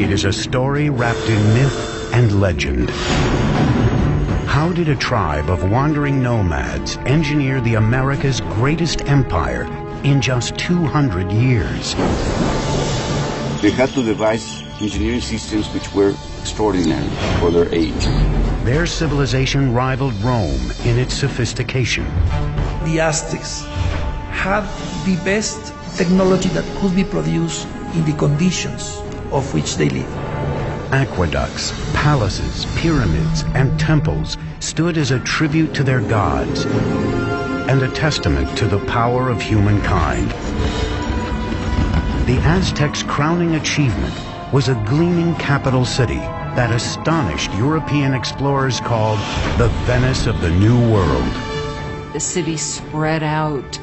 It is a story wrapped in myth and legend. How did a tribe of wandering nomads engineer the America's greatest empire in just 200 years? They had to devise engineering systems which were extraordinary for their age. Their civilization rivaled Rome in its sophistication. The Aztecs had the best technology that could be produced in the conditions of which they lived. Aqueducts, palaces, pyramids, and temples stood as a tribute to their gods and a testament to the power of humankind. The Aztecs' crowning achievement was a gleaming capital city that astonished European explorers called the Venice of the New World. The city spread out,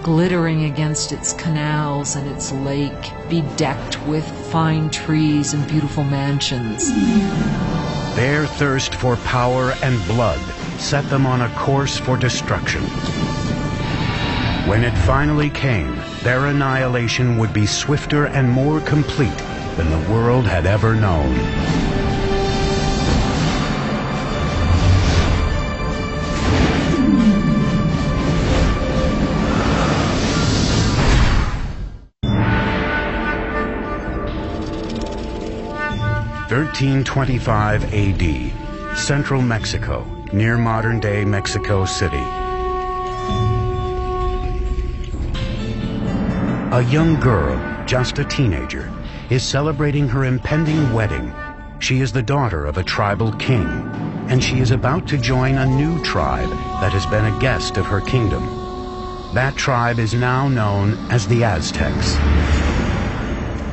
glittering against its canals and its lake, bedecked with fine trees and beautiful mansions. Their thirst for power and blood set them on a course for destruction. When it finally came, their annihilation would be swifter and more complete than the world had ever known. (1325 A.D.), central Mexico, near modern-day Mexico City. A young girl, just a teenager, is celebrating her impending wedding. She is the daughter of a tribal king, and she is about to join a new tribe that has been a guest of her kingdom. That tribe is now known as the Aztecs.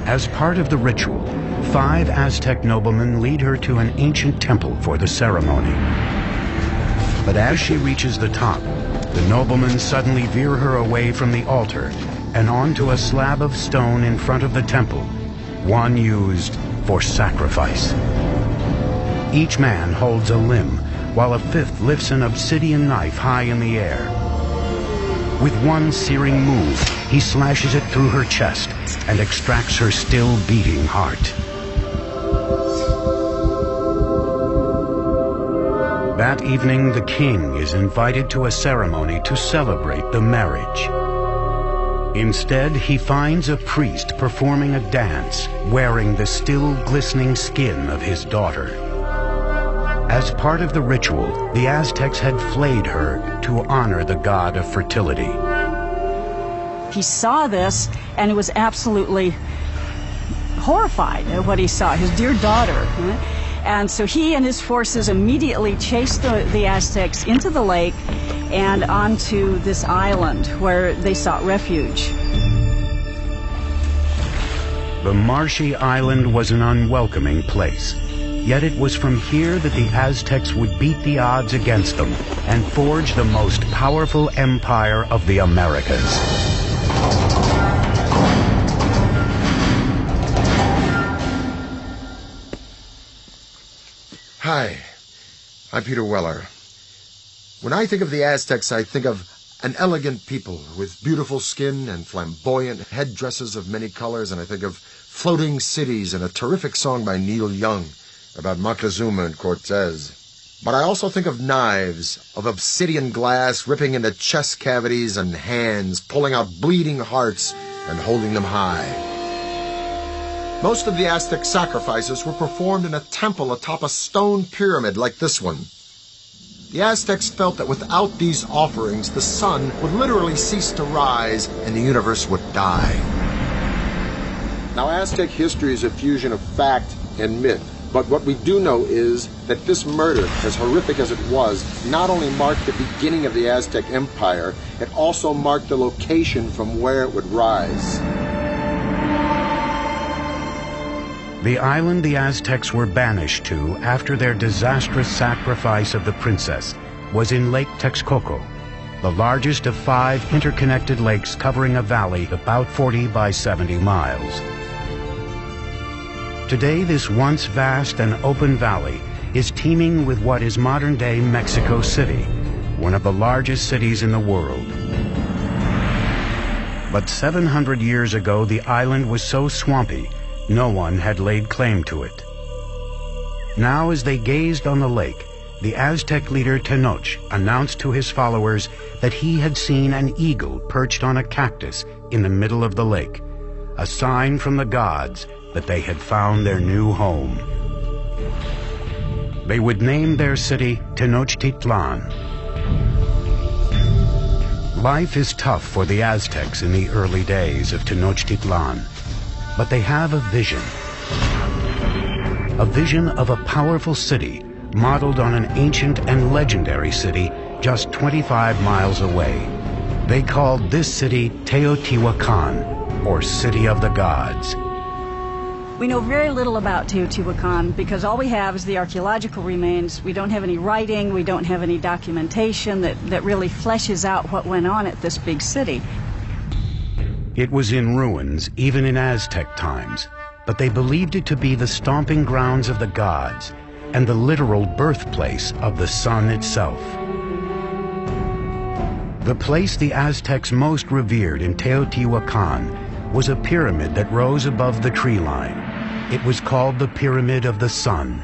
As part of the ritual, 5 Aztec noblemen lead her to an ancient temple for the ceremony. But as she reaches the top, the noblemen suddenly veer her away from the altar and onto a slab of stone in front of the temple, one used for sacrifice. Each man holds a limb, while a 5th lifts an obsidian knife high in the air. With one searing move, he slashes it through her chest and extracts her still beating heart. That evening, the king is invited to a ceremony to celebrate the marriage. Instead, he finds a priest performing a dance, wearing the still glistening skin of his daughter. As part of the ritual, the Aztecs had flayed her to honor the god of fertility. He saw this, and he was absolutely horrified at what he saw, his dear daughter. And so he and his forces immediately chased the Aztecs into the lake and onto this island where they sought refuge. The marshy island was an unwelcoming place. Yet it was from here that the Aztecs would beat the odds against them and forge the most powerful empire of the Americas. Hi, I'm Peter Weller. When I think of the Aztecs, I think of an elegant people with beautiful skin and flamboyant headdresses of many colors, and I think of floating cities and a terrific song by Neil Young about Moctezuma and Cortez. But I also think of knives of obsidian glass ripping into chest cavities and hands, pulling out bleeding hearts and holding them high. Most of the Aztec sacrifices were performed in a temple atop a stone pyramid like this one. The Aztecs felt that without these offerings, the sun would literally cease to rise and the universe would die. Now, Aztec history is a fusion of fact and myth. But what we do know is that this murder, as horrific as it was, not only marked the beginning of the Aztec Empire, it also marked the location from where it would rise. The island the Aztecs were banished to after their disastrous sacrifice of the princess was in Lake Texcoco, the largest of 5 interconnected lakes covering a valley about 40 by 70 miles. Today, this once vast and open valley is teeming with what is modern-day Mexico City, one of the largest cities in the world. But 700 years ago, the island was so swampy no one had laid claim to it. Now, as they gazed on the lake, the Aztec leader Tenoch announced to his followers that he had seen an eagle perched on a cactus in the middle of the lake, a sign from the gods that they had found their new home. They would name their city Tenochtitlan. Life is tough for the Aztecs in the early days of Tenochtitlan, but they have a vision. A vision of a powerful city modeled on an ancient and legendary city just 25 miles away. They called this city Teotihuacan, or City of the Gods. We know very little about Teotihuacan because all we have is the archaeological remains. We don't have any writing, we don't have any documentation that really fleshes out what went on at this big city. It was in ruins even in Aztec times, but they believed it to be the stomping grounds of the gods and the literal birthplace of the sun itself. The place the Aztecs most revered in Teotihuacan was a pyramid that rose above the tree line. It was called the Pyramid of the Sun.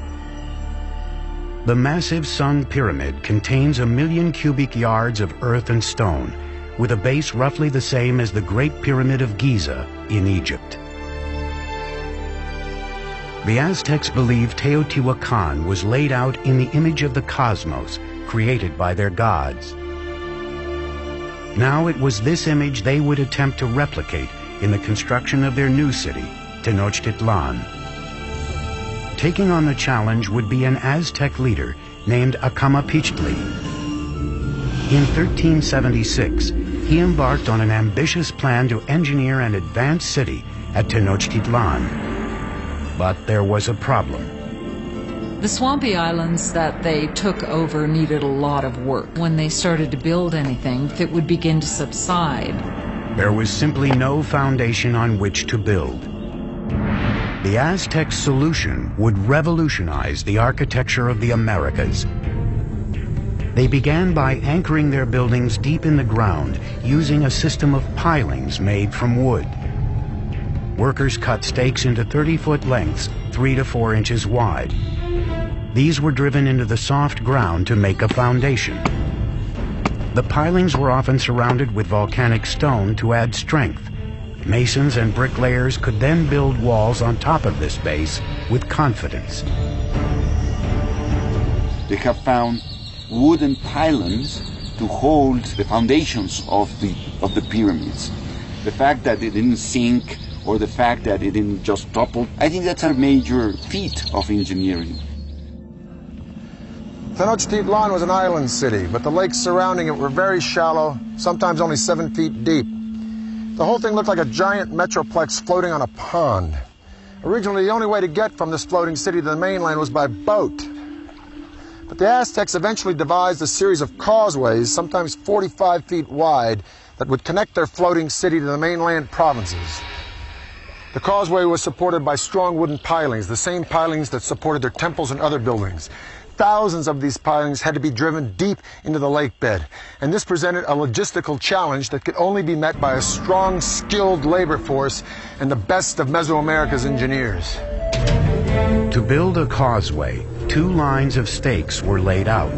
The massive Sun Pyramid contains 1 million cubic yards of earth and stone, with a base roughly the same as the Great Pyramid of Giza in Egypt. The Aztecs believed Teotihuacan was laid out in the image of the cosmos, created by their gods. Now it was this image they would attempt to replicate in the construction of their new city, Tenochtitlan. Taking on the challenge would be an Aztec leader named Acamapichtli. In 1376, he embarked on an ambitious plan to engineer an advanced city at Tenochtitlan. But there was a problem. The swampy islands that they took over needed a lot of work. When they started to build anything, it would begin to subside. There was simply no foundation on which to build. The Aztec solution would revolutionize the architecture of the Americas. They began by anchoring their buildings deep in the ground using a system of pilings made from wood. Workers cut stakes into 30-foot lengths, 3 to 4 inches wide. These were driven into the soft ground to make a foundation. The pilings were often surrounded with volcanic stone to add strength. Masons and bricklayers could then build walls on top of this base with confidence. They have found wooden pylons to hold the foundations of the pyramids. The fact that it didn't sink or the fact that it didn't just topple, I think that's a major feat of engineering. Tenochtitlan was an island city, but the lakes surrounding it were very shallow, sometimes only 7 feet deep. The whole thing looked like a giant metroplex floating on a pond. Originally, the only way to get from this floating city to the mainland was by boat. But the Aztecs eventually devised a series of causeways, sometimes 45 feet wide, that would connect their floating city to the mainland provinces. The causeway was supported by strong wooden pilings, the same pilings that supported their temples and other buildings. Thousands of these pilings had to be driven deep into the lake bed, and this presented a logistical challenge that could only be met by a strong, skilled labor force and the best of Mesoamerica's engineers. To build a causeway, 2 lines of stakes were laid out.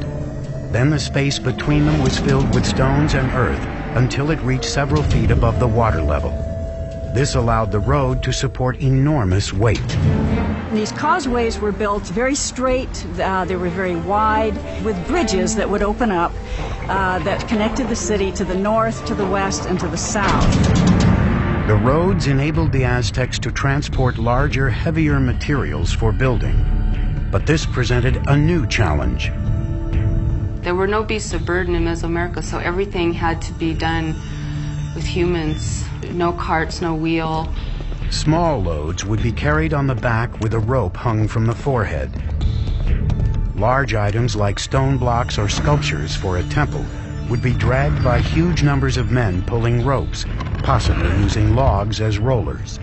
Then the space between them was filled with stones and earth until it reached several feet above the water level. This allowed the road to support enormous weight. These causeways were built very straight, they were very wide, with bridges that would open up that connected the city to the north, to the west, and to the south. The roads enabled the Aztecs to transport larger, heavier materials for building. But this presented a new challenge. There were no beasts of burden in Mesoamerica, so everything had to be done with humans. No carts, no wheel. Small loads would be carried on the back with a rope hung from the forehead. Large items like stone blocks or sculptures for a temple would be dragged by huge numbers of men pulling ropes, possibly using logs as rollers.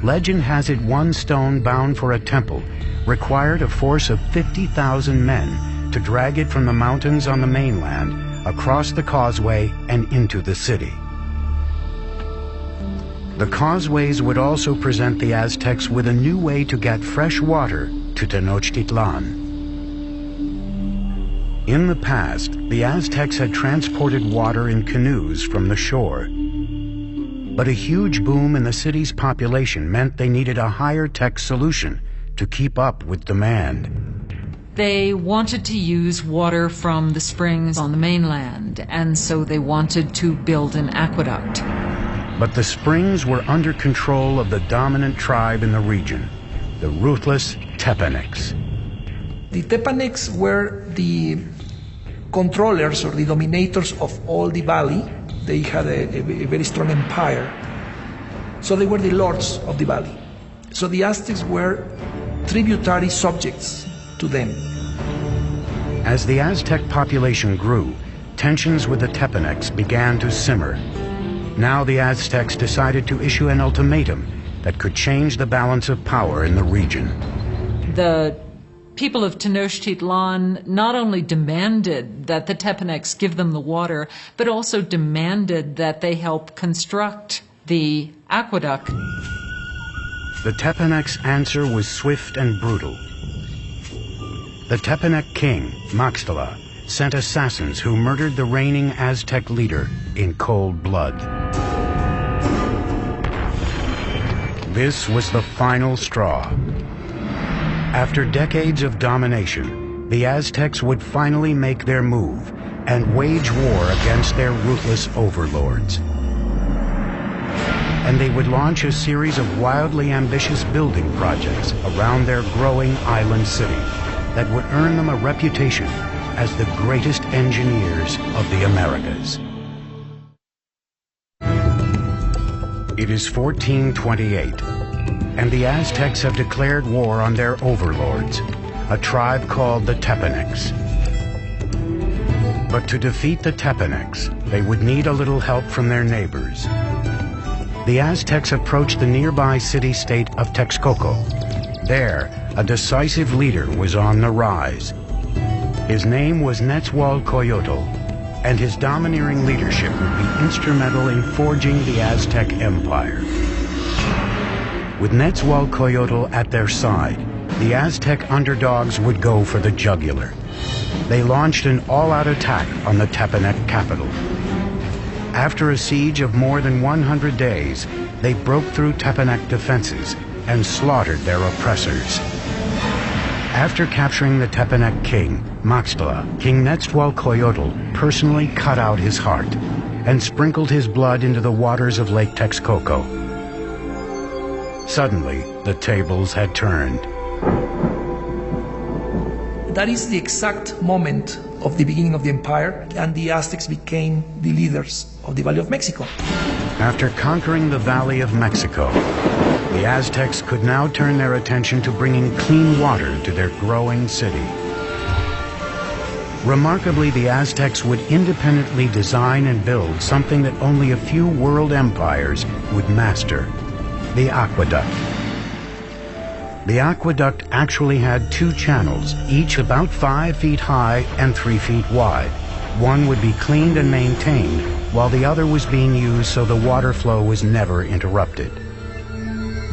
Legend has it one stone bound for a temple required a force of 50,000 men to drag it from the mountains on the mainland across the causeway and into the city. The causeways would also present the Aztecs with a new way to get fresh water to Tenochtitlan. In the past, the Aztecs had transported water in canoes from the shore. But a huge boom in the city's population meant they needed a higher-tech solution to keep up with demand. They wanted to use water from the springs on the mainland, and so they wanted to build an aqueduct. But the springs were under control of the dominant tribe in the region, the ruthless Tepanecs. The Tepanecs were the controllers or the dominators of all the valley. They had a very strong empire. So they were the lords of the valley. So the Aztecs were tributary subjects to them. As the Aztec population grew, tensions with the Tepanecs began to simmer. Now the Aztecs decided to issue an ultimatum that could change the balance of power in the region. The people of Tenochtitlan not only demanded that the Tepanecs give them the water, but also demanded that they help construct the aqueduct. The Tepanecs' answer was swift and brutal. The Tepanec king, Maxtla, sent assassins who murdered the reigning Aztec leader in cold blood. This was the final straw. After decades of domination, the Aztecs would finally make their move and wage war against their ruthless overlords. And they would launch a series of wildly ambitious building projects around their growing island city that would earn them a reputation as the greatest engineers of the Americas. It is 1428, and the Aztecs have declared war on their overlords, a tribe called the Tepanecs. But to defeat the Tepanecs, they would need a little help from their neighbors. The Aztecs approached the nearby city-state of Texcoco. There, a decisive leader was on the rise. His name was Nezahualcoyotl, and his domineering leadership would be instrumental in forging the Aztec Empire. With Nezahualcoyotl at their side, the Aztec underdogs would go for the jugular. They launched an all-out attack on the Tepanec capital. After a siege of more than 100 days, they broke through Tepanec defenses and slaughtered their oppressors. After capturing the Tepanec king, Maxtla, King Nezahualcoyotl personally cut out his heart and sprinkled his blood into the waters of Lake Texcoco. Suddenly, the tables had turned. That is the exact moment of the beginning of the empire, and the Aztecs became the leaders of the Valley of Mexico. After conquering the Valley of Mexico, the Aztecs could now turn their attention to bringing clean water to their growing city. Remarkably, the Aztecs would independently design and build something that only a few world empires would master: the aqueduct. The aqueduct actually had two channels, each about 5 feet high and 3 feet wide. One would be cleaned and maintained, while the other was being used so the water flow was never interrupted.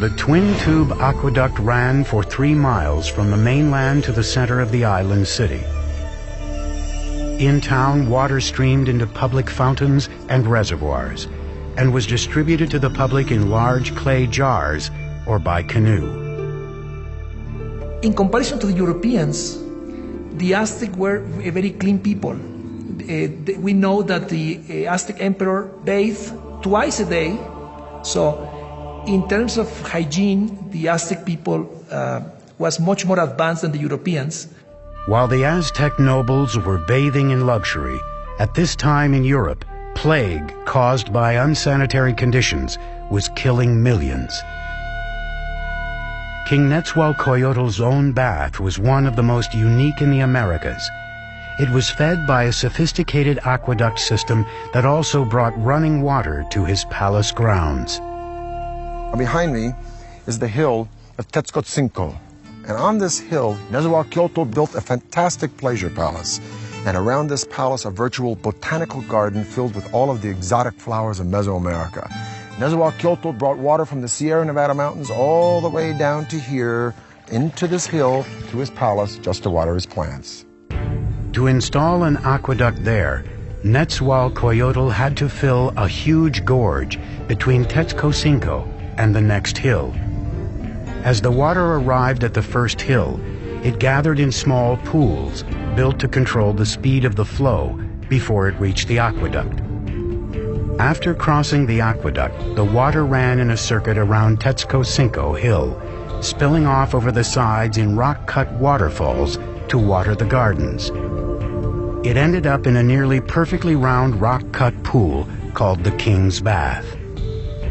The twin-tube aqueduct ran for 3 miles from the mainland to the center of the island city. In town, water streamed into public fountains and reservoirs, and was distributed to the public in large clay jars or by canoe. In comparison to the Europeans, the Aztec were a very clean people. We know that the Aztec emperor bathed twice a day. So in terms of hygiene, the Aztec people was much more advanced than the Europeans. While the Aztec nobles were bathing in luxury, at this time in Europe, plague caused by unsanitary conditions was killing millions. King Nezahualcoyotl's own bath was one of the most unique in the Americas. It was fed by a sophisticated aqueduct system that also brought running water to his palace grounds. Behind me is the hill of Tetzcoatzinco. And on this hill, Nezahualcoyotl built a fantastic pleasure palace. And around this palace, a virtual botanical garden filled with all of the exotic flowers of Mesoamerica. Nezahualcóyotl brought water from the Sierra Nevada mountains all the way down to here, into this hill, to his palace, just to water his plants. To install an aqueduct there, Nezahualcóyotl had to fill a huge gorge between Tetzcocinco and the next hill. As the water arrived at the first hill, it gathered in small pools built to control the speed of the flow before it reached the aqueduct. After crossing the aqueduct, the water ran in a circuit around Tetzcocinco Hill, spilling off over the sides in rock-cut waterfalls to water the gardens. It ended up in a nearly perfectly round rock-cut pool called the King's Bath.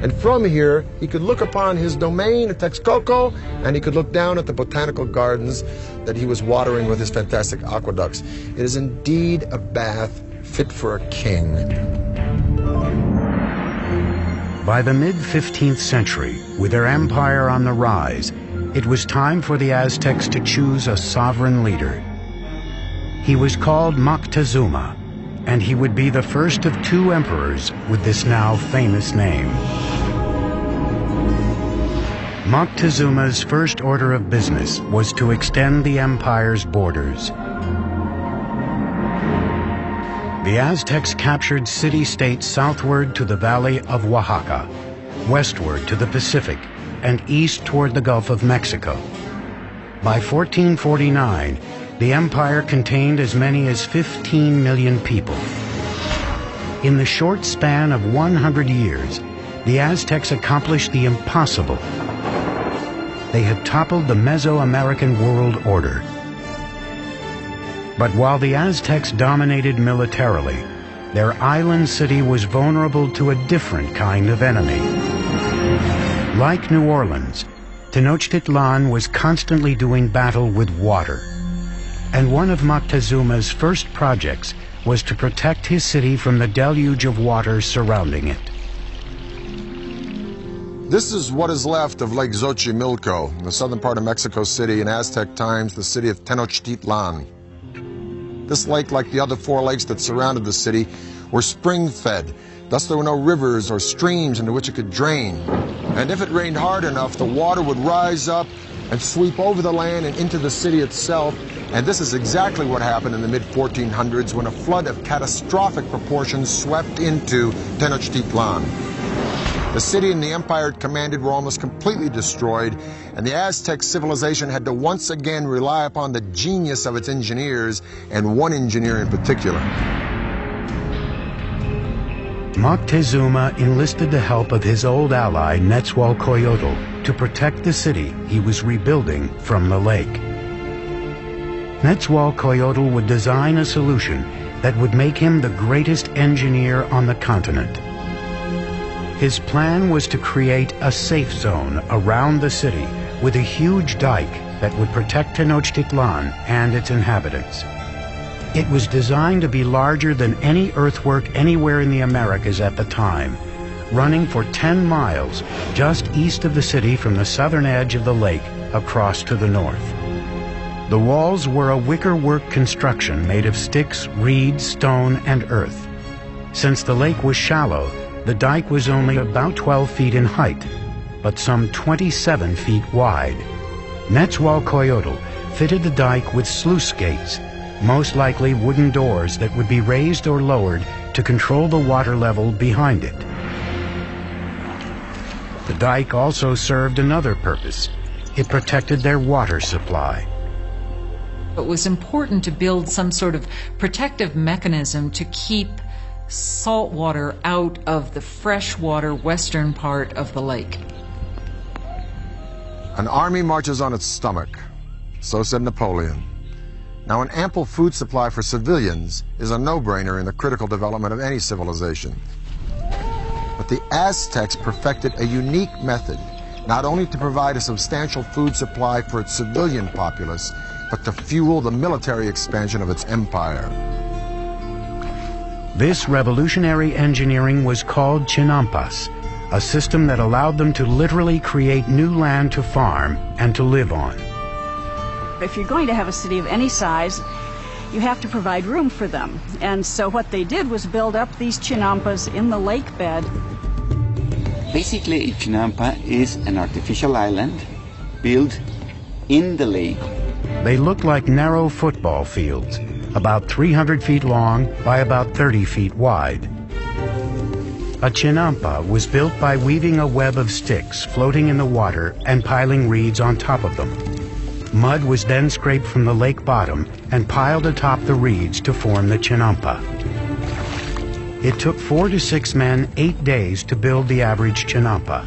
And from here, he could look upon his domain at Texcoco, and he could look down at the botanical gardens that he was watering with his fantastic aqueducts. It is indeed a bath fit for a king. By the mid-15th century, with their empire on the rise, it was time for the Aztecs to choose a sovereign leader. He was called Moctezuma, and he would be the first of two emperors with this now famous name. Moctezuma's first order of business was to extend the empire's borders. The Aztecs captured city-states southward to the valley of Oaxaca, westward to the Pacific, and east toward the Gulf of Mexico. By 1449, the empire contained as many as 15 million people. In the short span of 100 years, the Aztecs accomplished the impossible. They had toppled the Mesoamerican world order. But while the Aztecs dominated militarily, their island city was vulnerable to a different kind of enemy. Like New Orleans, Tenochtitlan was constantly doing battle with water. And one of Moctezuma's first projects was to protect his city from the deluge of water surrounding it. This is what is left of Lake Xochimilco, in the southern part of Mexico City, in Aztec times, the city of Tenochtitlan. This lake, like the other four lakes that surrounded the city, were spring-fed. Thus there were no rivers or streams into which it could drain. And if it rained hard enough, the water would rise up and sweep over the land and into the city itself. And this is exactly what happened in the mid-1400s when a flood of catastrophic proportions swept into Tenochtitlan. The city and the empire it commanded were almost completely destroyed, and the Aztec civilization had to once again rely upon the genius of its engineers, and one engineer in particular. Moctezuma enlisted the help of his old ally Nezahualcóyotl to protect the city he was rebuilding from the lake. Nezahualcóyotl would design a solution that would make him the greatest engineer on the continent. His plan was to create a safe zone around the city with a huge dike that would protect Tenochtitlan and its inhabitants. It was designed to be larger than any earthwork anywhere in the Americas at the time, running for 10 miles just east of the city from the southern edge of the lake across to the north. The walls were a wickerwork construction made of sticks, reeds, stone, and earth. Since the lake was shallow, the dike was only about 12 feet in height, but some 27 feet wide. Nezahualcóyotl fitted the dike with sluice gates, most likely wooden doors that would be raised or lowered to control the water level behind it. The dike also served another purpose. It protected their water supply. It was important to build some sort of protective mechanism to keep salt water out of the freshwater western part of the lake. An army marches on its stomach, so said Napoleon. Now, an ample food supply for civilians is a no-brainer in the critical development of any civilization. But the Aztecs perfected a unique method, not only to provide a substantial food supply for its civilian populace, but to fuel the military expansion of its empire. This revolutionary engineering was called Chinampas, a system that allowed them to literally create new land to farm and to live on. If you're going to have a city of any size, you have to provide room for them. And so what they did was build up these chinampas in the lake bed. Basically, Chinampa is an artificial island built in the lake. They look like narrow football fields, about 300 feet long by about 30 feet wide. A chinampa was built by weaving a web of sticks floating in the water and piling reeds on top of them. Mud was then scraped from the lake bottom and piled atop the reeds to form the chinampa. It took 4 to 6 men 8 days to build the average chinampa.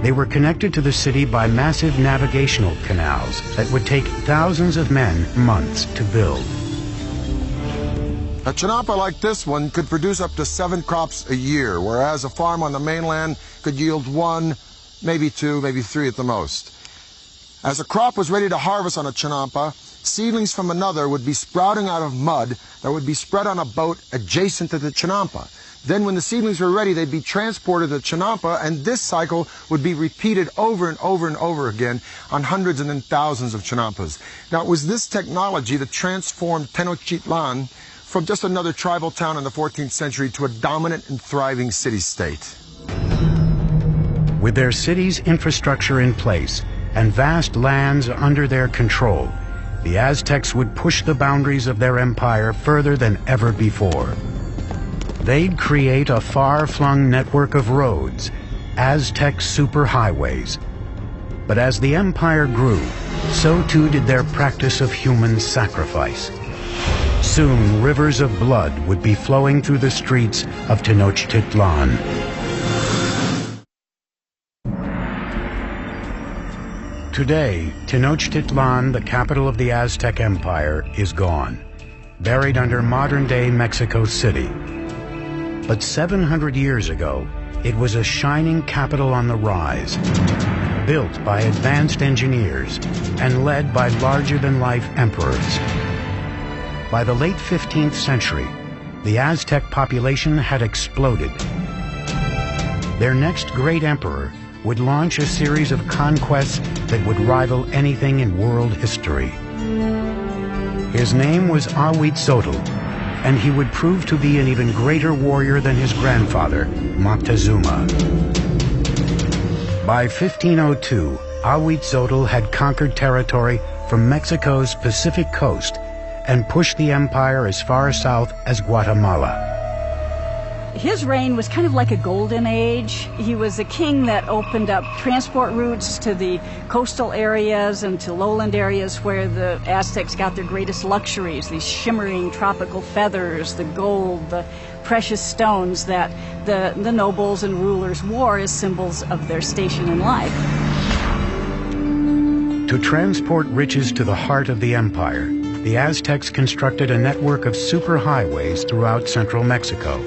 They were connected to the city by massive navigational canals that would take thousands of men months to build. A chinampa like this one could produce up to 7 crops a year, whereas a farm on the mainland could yield 1, maybe 2, maybe 3 at the most. As a crop was ready to harvest on a chinampa, seedlings from another would be sprouting out of mud that would be spread on a boat adjacent to the chinampa. Then when the seedlings were ready, they'd be transported to chinampa, and this cycle would be repeated over and over and over again on hundreds and then thousands of chinampas. Now, it was this technology that transformed Tenochtitlan from just another tribal town in the 14th century to a dominant and thriving city-state. With their city's infrastructure in place and vast lands under their control, the Aztecs would push the boundaries of their empire further than ever before. They'd create a far-flung network of roads, Aztec superhighways. But as the empire grew, so too did their practice of human sacrifice. Soon, rivers of blood would be flowing through the streets of Tenochtitlan. Today, Tenochtitlan, the capital of the Aztec Empire, is gone, buried under modern-day Mexico City. But 700 years ago, it was a shining capital on the rise, built by advanced engineers and led by larger-than-life emperors. By the late 15th century, the Aztec population had exploded. Their next great emperor would launch a series of conquests that would rival anything in world history. His name was Ahuitzotl, and he would prove to be an even greater warrior than his grandfather, Moctezuma. By 1502, Ahuitzotl had conquered territory from Mexico's Pacific coast and pushed the empire as far south as Guatemala. His reign was kind of like a golden age. He was a king that opened up transport routes to the coastal areas and to lowland areas where the Aztecs got their greatest luxuries, these shimmering tropical feathers, the gold, the precious stones that the nobles and rulers wore as symbols of their station in life. To transport riches to the heart of the empire, the Aztecs constructed a network of superhighways throughout central Mexico.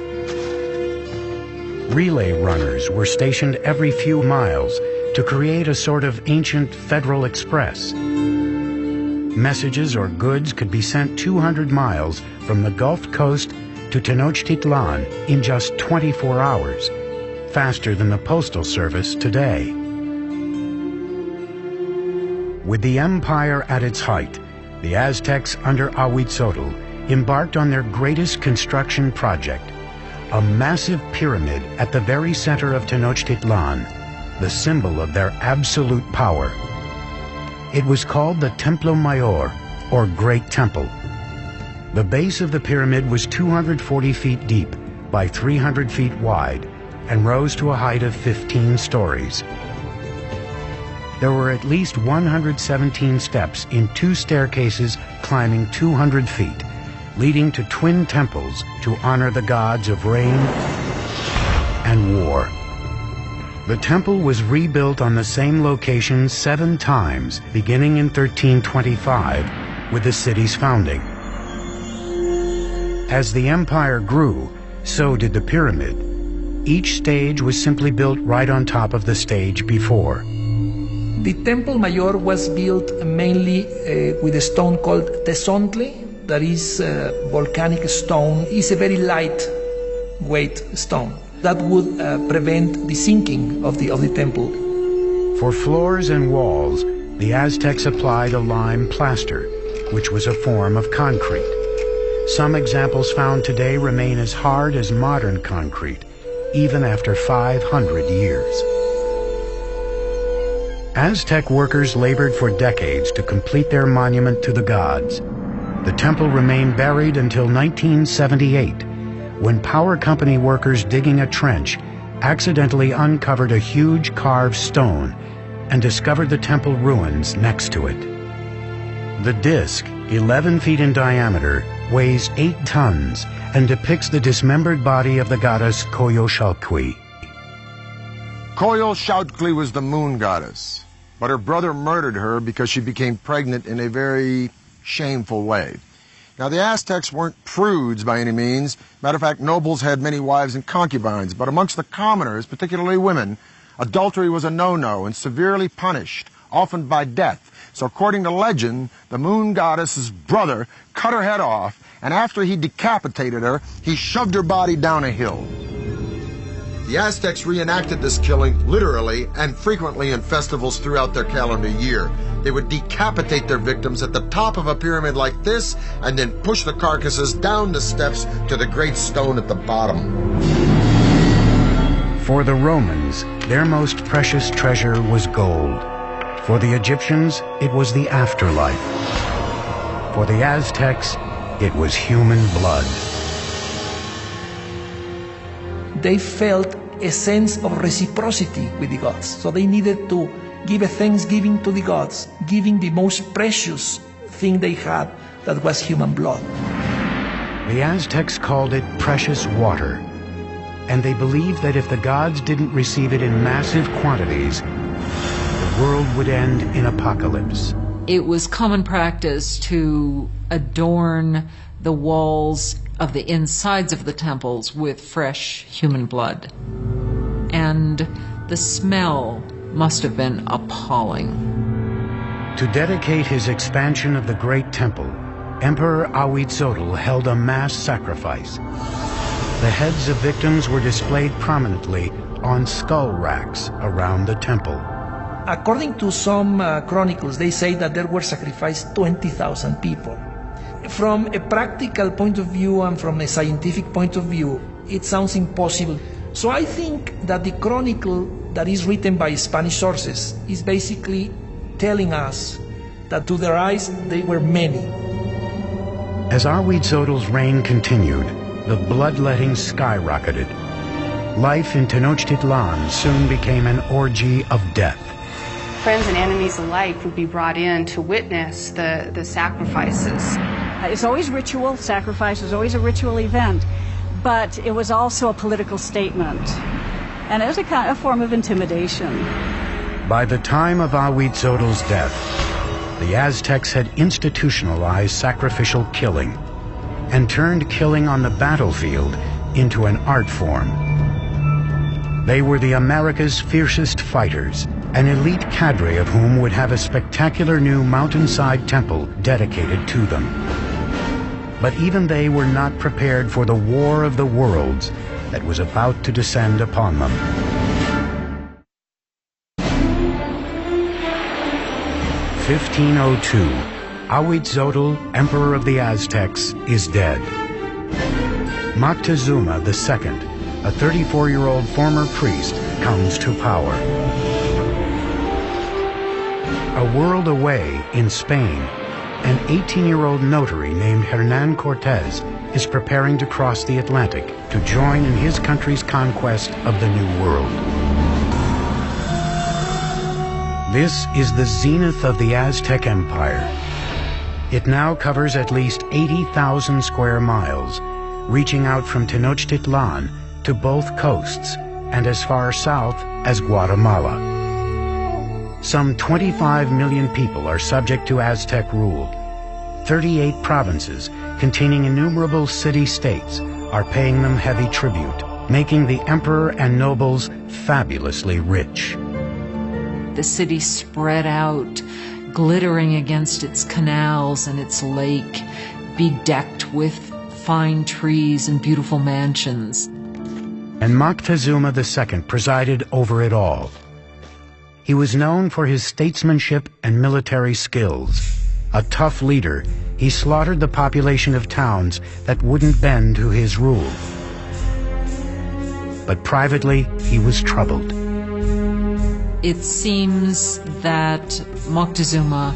Relay runners were stationed every few miles to create a sort of ancient Federal Express. Messages or goods could be sent 200 miles from the Gulf Coast to Tenochtitlan in just 24 hours, faster than the postal service today. With the empire at its height, the Aztecs under Ahuitzotl embarked on their greatest construction project, a massive pyramid at the very center of Tenochtitlan, the symbol of their absolute power. It was called the Templo Mayor, or Great Temple. The base of the pyramid was 240 feet deep by 300 feet wide and rose to a height of 15 stories. There were at least 117 steps in 2 staircases climbing 200 feet, leading to twin temples to honor the gods of rain and war. The temple was rebuilt on the same location 7 times, beginning in 1325 with the city's founding. As the empire grew, so did the pyramid. Each stage was simply built right on top of the stage before. The Templo Mayor was built mainly with a stone called tezontle, that is volcanic stone. It's a very lightweight stone that would prevent the sinking of the temple. For floors and walls, the Aztecs applied a lime plaster, which was a form of concrete. Some examples found today remain as hard as modern concrete, even after 500 years. Aztec workers labored for decades to complete their monument to the gods. The temple remained buried until 1978, when power company workers digging a trench accidentally uncovered a huge carved stone and discovered the temple ruins next to it. The disc, 11 feet in diameter, weighs 8 tons and depicts the dismembered body of the goddess Coyolxauhqui. Coyolxauhqui was the moon goddess, but her brother murdered her because she became pregnant in a very shameful way. Now, the Aztecs weren't prudes by any means. Matter of fact, nobles had many wives and concubines, but amongst the commoners, particularly women, adultery was a no-no and severely punished, often by death. So according to legend, the moon goddess's brother cut her head off, and after he decapitated her, he shoved her body down a hill. The Aztecs reenacted this killing literally and frequently in festivals throughout their calendar year. They would decapitate their victims at the top of a pyramid like this and then push the carcasses down the steps to the great stone at the bottom. For the Romans, their most precious treasure was gold. For the Egyptians, it was the afterlife. For the Aztecs, it was human blood. They felt a sense of reciprocity with the gods. So they needed to give a thanksgiving to the gods, giving the most precious thing they had, that was human blood. The Aztecs called it precious water, and they believed that if the gods didn't receive it in massive quantities, the world would end in apocalypse. It was common practice to adorn the walls of the insides of the temples with fresh human blood. And the smell must have been appalling. To dedicate his expansion of the great temple, Emperor Ahuitzotl held a mass sacrifice. The heads of victims were displayed prominently on skull racks around the temple. According to some chronicles, they say that there were sacrificed 20,000 people. From a practical point of view and from a scientific point of view, it sounds impossible. So I think that the chronicle that is written by Spanish sources is basically telling us that to their eyes they were many. As Ahuitzotl's reign continued, the bloodletting skyrocketed. Life in Tenochtitlan soon became an orgy of death. Friends and enemies alike would be brought in to witness the sacrifices. It's always ritual. Sacrifice is always a ritual event, but it was also a political statement, and it was a form of intimidation. By the time of Ahuitzotl's death, the Aztecs had institutionalized sacrificial killing and turned killing on the battlefield into an art form. They were the America's fiercest fighters, an elite cadre of whom would have a spectacular new mountainside temple dedicated to them. But even they were not prepared for the war of the worlds that was about to descend upon them. In 1502, Ahuitzotl, Emperor of the Aztecs, is dead. Moctezuma II, a 34-year-old former priest, comes to power. A world away, in Spain, an 18-year-old notary named Hernan Cortez is preparing to cross the Atlantic to join in his country's conquest of the New World. This is the zenith of the Aztec Empire. It now covers at least 80,000 square miles, reaching out from Tenochtitlan to both coasts and as far south as Guatemala. Some 25 million people are subject to Aztec rule. 38 provinces containing innumerable city-states are paying them heavy tribute, making the emperor and nobles fabulously rich. The city spread out, glittering against its canals and its lake, bedecked with fine trees and beautiful mansions. And Moctezuma II presided over it all. He was known for his statesmanship and military skills. A tough leader, he slaughtered the population of towns that wouldn't bend to his rule. but privately he was troubled. It seems that Moctezuma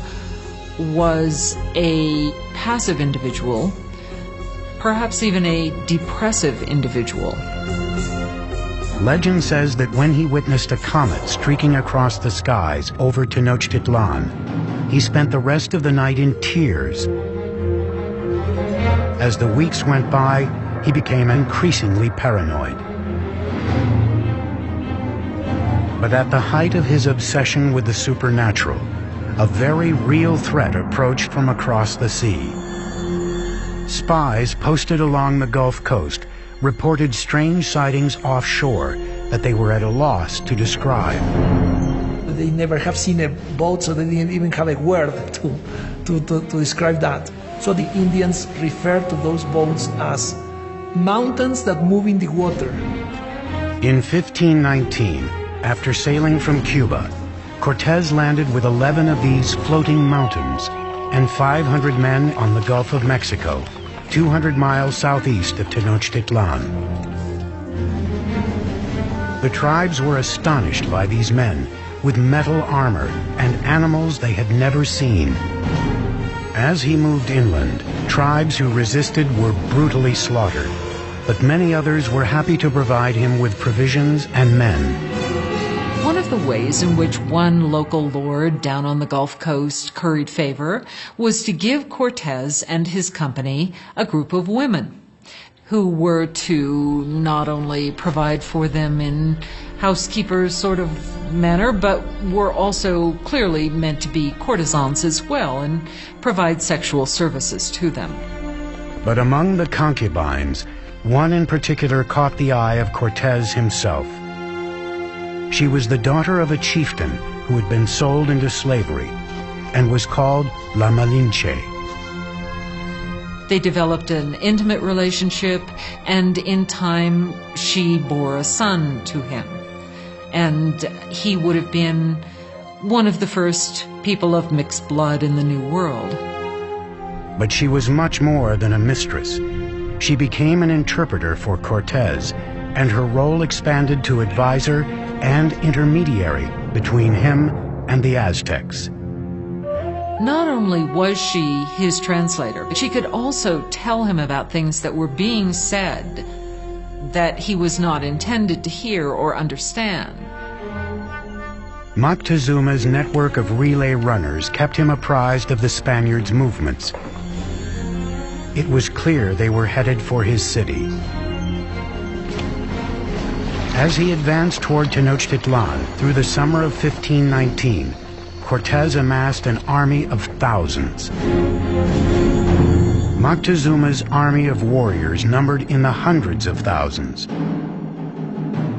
was a passive individual, perhaps even a depressive individual. Legend says that when he witnessed a comet streaking across the skies over Tenochtitlan, he spent the rest of the night in tears. As the weeks went by, he became increasingly paranoid. But at the height of his obsession with the supernatural, a very real threat approached from across the sea. Spies posted along the Gulf Coast reported strange sightings offshore that they were at a loss to describe. They never have seen a boat, so they didn't even have a word to describe that. So the Indians refer to those boats as mountains that move in the water. In 1519, after sailing from Cuba, Cortez landed with 11 of these floating mountains and 500 men on the Gulf of Mexico, 200 miles southeast of Tenochtitlan. The tribes were astonished by these men with metal armor and animals they had never seen. As he moved inland, tribes who resisted were brutally slaughtered, but many others were happy to provide him with provisions and men. One of the ways in which one local lord down on the Gulf Coast curried favor was to give Cortez and his company a group of women who were to not only provide for them in housekeepers sort of manner, but were also clearly meant to be courtesans as well and provide sexual services to them. But among the concubines, one in particular caught the eye of Cortez himself. She was the daughter of a chieftain who had been sold into slavery and was called La Malinche. They developed an intimate relationship, and in time she bore a son to him. And he would have been one of the first people of mixed blood in the New World. But she was much more than a mistress. She became an interpreter for Cortez, and her role expanded to advisor and intermediary between him and the Aztecs. Not only was she his translator, but she could also tell him about things that were being said that he was not intended to hear or understand. Moctezuma's network of relay runners kept him apprised of the Spaniards' movements. It was clear they were headed for his city. As he advanced toward Tenochtitlan through the summer of 1519, Cortez amassed an army of thousands. Moctezuma's army of warriors numbered in the hundreds of thousands.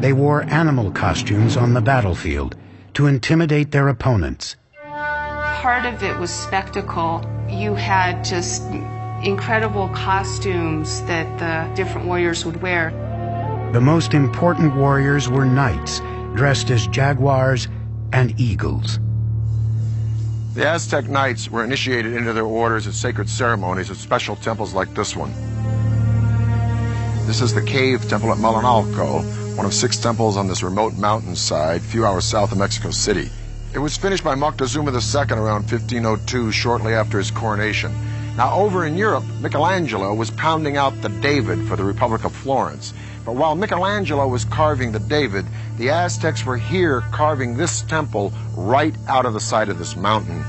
They wore animal costumes on the battlefield to intimidate their opponents. Part of it was spectacle. You had just incredible costumes that the different warriors would wear. The most important warriors were knights, dressed as jaguars and eagles. The Aztec knights were initiated into their orders at sacred ceremonies at special temples like this one. This is the cave temple at Malinalco, one of 6 temples on this remote mountainside, a few hours south of Mexico City. It was finished by Moctezuma II around 1502, shortly after his coronation. Now, over in Europe, Michelangelo was pounding out the David for the Republic of Florence. But while Michelangelo was carving the David, the Aztecs were here carving this temple right out of the side of this mountain.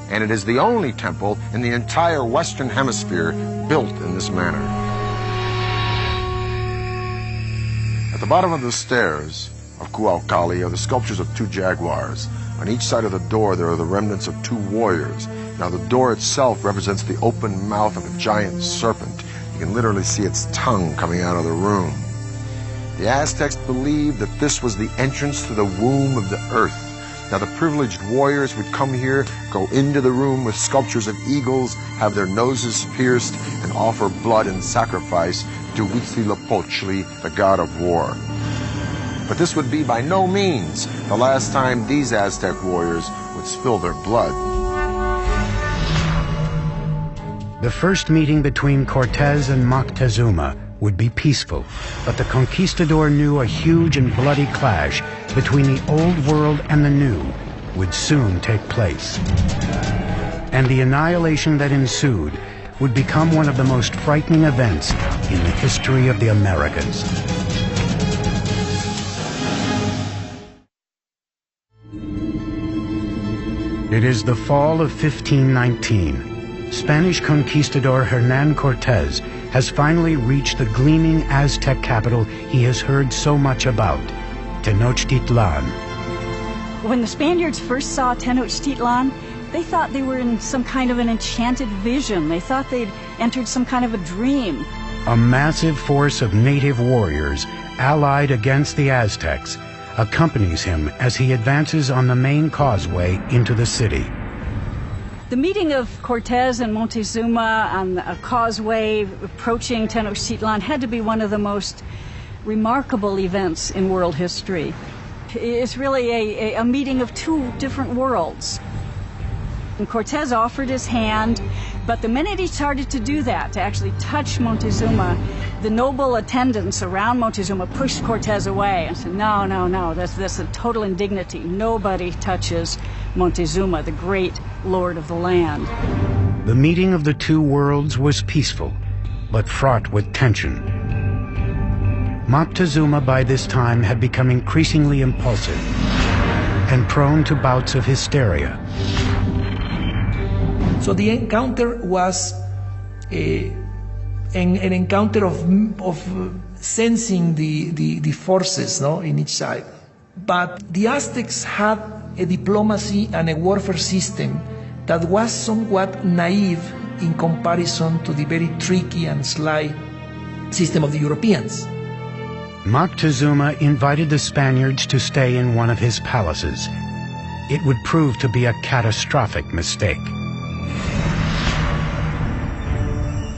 And it is the only temple in the entire Western Hemisphere built in this manner. At the bottom of the stairs of Cuauhtli are the sculptures of 2 jaguars. On each side of the door there are the remnants of 2 warriors. Now the door itself represents the open mouth of a giant serpent. You can literally see its tongue coming out of the room. The Aztecs believed that this was the entrance to the womb of the earth. Now the privileged warriors would come here, go into the room with sculptures of eagles, have their noses pierced, and offer blood and sacrifice to Huitzilopochtli, the god of war. But this would be by no means the last time these Aztec warriors would spill their blood. The first meeting between Cortez and Moctezuma would be peaceful, but the conquistador knew a huge and bloody clash between the old world and the new would soon take place. And the annihilation that ensued would become one of the most frightening events in the history of the Americas. It is the fall of 1519. Spanish conquistador Hernán Cortés has finally reached the gleaming Aztec capital he has heard so much about, Tenochtitlan. When the Spaniards first saw Tenochtitlan, they thought they were in some kind of an enchanted vision. They thought they'd entered some kind of a dream. A massive force of native warriors, allied against the Aztecs, accompanies him as he advances on the main causeway into the city. The meeting of Cortés and Montezuma on a causeway approaching Tenochtitlan had to be one of the most remarkable events in world history. It's really a meeting of two different worlds. And Cortés offered his hand, but the minute he started to do that, to actually touch Montezuma, the noble attendants around Montezuma pushed Cortés away and said, no, no, no, that's a total indignity. Nobody touches Montezuma, the great lord of the land. The meeting of the two worlds was peaceful, but fraught with tension. Moctezuma by this time had become increasingly impulsive and prone to bouts of hysteria. So the encounter was an encounter of sensing the forces, no, in each side. But the Aztecs had a diplomacy and a warfare system that was somewhat naive in comparison to the very tricky and sly system of the Europeans. Moctezuma invited the Spaniards to stay in one of his palaces. It would prove to be a catastrophic mistake.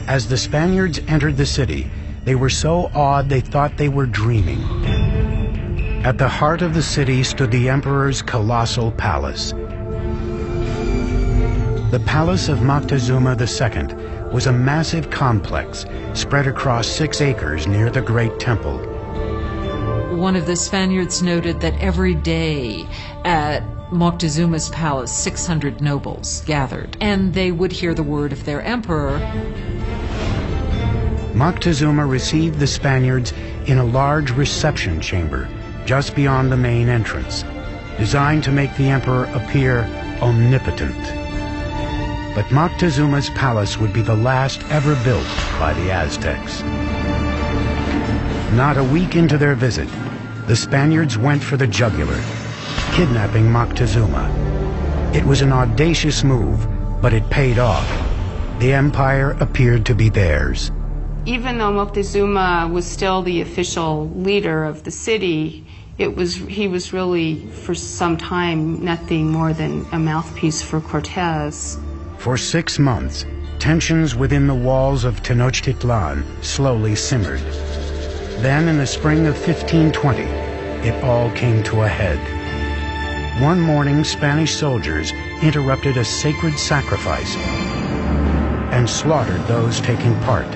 As the Spaniards entered the city, they were so awed they thought they were dreaming. At the heart of the city stood the emperor's colossal palace. The palace of Moctezuma II was a massive complex spread across 6 acres near the Great Temple. One of the Spaniards noted that every day at Moctezuma's palace, 600 nobles gathered, and they would hear the word of their emperor. Moctezuma received the Spaniards in a large reception chamber just beyond the main entrance, designed to make the emperor appear omnipotent. But Moctezuma's palace would be the last ever built by the Aztecs. Not a week into their visit, the Spaniards went for the jugular, kidnapping Moctezuma. It was an audacious move, but it paid off. The empire appeared to be theirs. Even though Moctezuma was still the official leader of the city, he was really, for some time, nothing more than a mouthpiece for Cortés. For 6 months, tensions within the walls of Tenochtitlan slowly simmered. Then, in the spring of 1520, it all came to a head. One morning, Spanish soldiers interrupted a sacred sacrifice and slaughtered those taking part.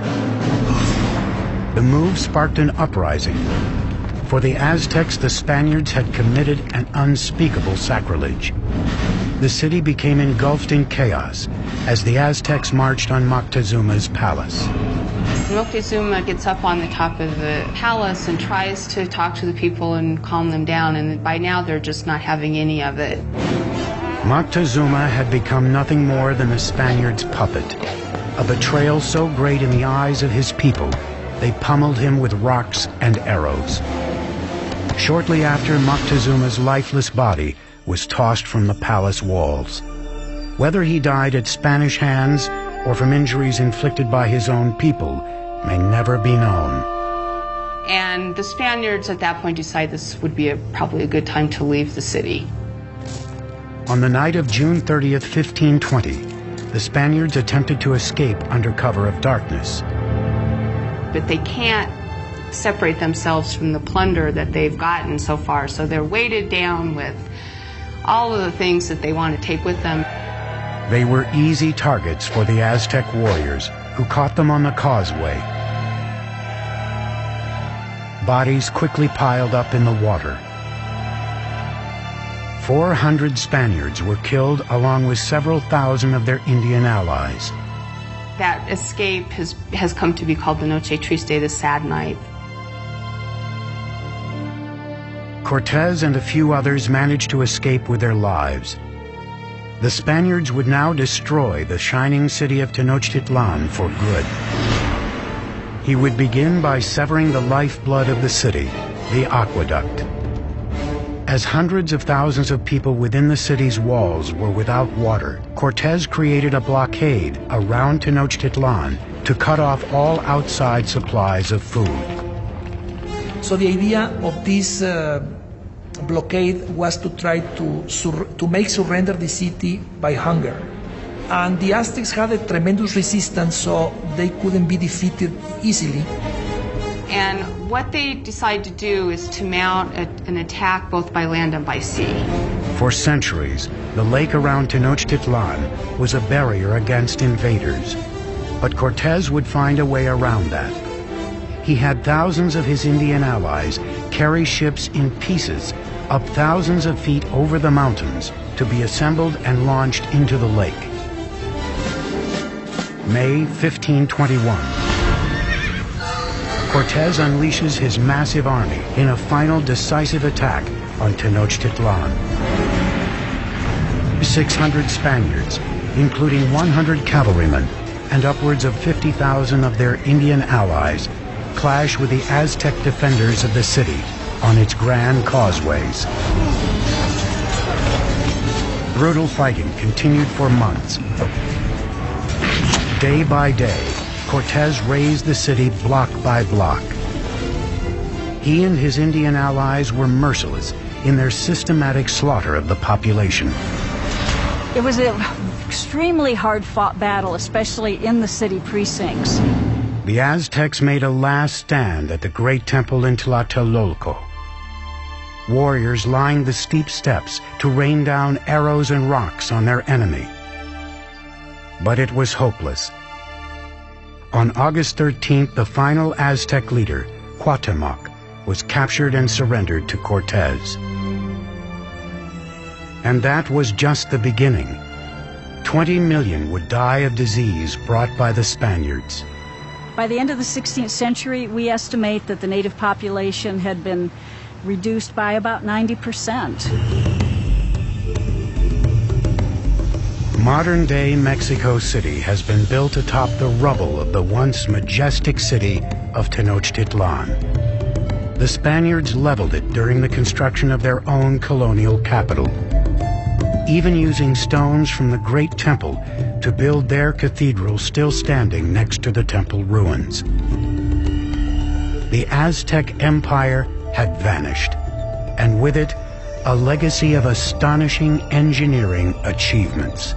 The move sparked an uprising. For the Aztecs, the Spaniards had committed an unspeakable sacrilege. The city became engulfed in chaos as the Aztecs marched on Moctezuma's palace. Moctezuma gets up on the top of the palace and tries to talk to the people and calm them down, and by now they're just not having any of it. Moctezuma had become nothing more than the Spaniards' puppet, a betrayal so great in the eyes of his people, they pummeled him with rocks and arrows. Shortly after, Moctezuma's lifeless body was tossed from the palace walls. Whether he died at Spanish hands or from injuries inflicted by his own people may never be known. And the Spaniards at that point decided this would be probably a good time to leave the city. On the night of June 30th, 1520, the Spaniards attempted to escape under cover of darkness. But they can't separate themselves from the plunder that they've gotten so far, so they're weighted down with all of the things that they want to take with them. They were easy targets for the Aztec warriors, who caught them on the causeway. bodies quickly piled up in the water. 400 Spaniards were killed along with several thousand of their Indian allies. That escape has come to be called the Noche Triste, the sad night. Cortez and a few others managed to escape with their lives. The Spaniards would now destroy the shining city of Tenochtitlan for good. He would begin by severing the lifeblood of the city, the aqueduct. As hundreds of thousands of people within the city's walls were without water, Cortez created a blockade around Tenochtitlan to cut off all outside supplies of food. So the idea of this blockade was to try to make surrender the city by hunger. And the Aztecs had a tremendous resistance, so they couldn't be defeated easily. And what they decided to do is to mount an attack both by land and by sea. For centuries, the lake around Tenochtitlan was a barrier against invaders. But Cortez would find a way around that. He had thousands of his Indian allies carry ships in pieces up thousands of feet over the mountains to be assembled and launched into the lake. May 1521. Cortez unleashes his massive army in a final decisive attack on Tenochtitlan. 600 Spaniards, including 100 cavalrymen and upwards of 50,000 of their Indian allies, clash with the Aztec defenders of the city on its grand causeways. Brutal fighting continued for months. Day by day, Cortez razed the city block by block. He and his Indian allies were merciless in their systematic slaughter of the population. It was an extremely hard-fought battle, especially in the city precincts. The Aztecs made a last stand at the great temple in Tlatelolco. Warriors lined the steep steps to rain down arrows and rocks on their enemy. But it was hopeless. On August 13th, the final Aztec leader, Cuauhtemoc, was captured and surrendered to Cortez. And that was just the beginning. 20 million would die of disease brought by the Spaniards. By the end of the 16th century, we estimate that the native population had been reduced by about 90%. Modern-day Mexico City has been built atop the rubble of the once majestic city of Tenochtitlan. The Spaniards leveled it during the construction of their own colonial capital, even using stones from the great temple to build their cathedral still standing next to the temple ruins. The Aztec Empire had vanished, and with it, a legacy of astonishing engineering achievements.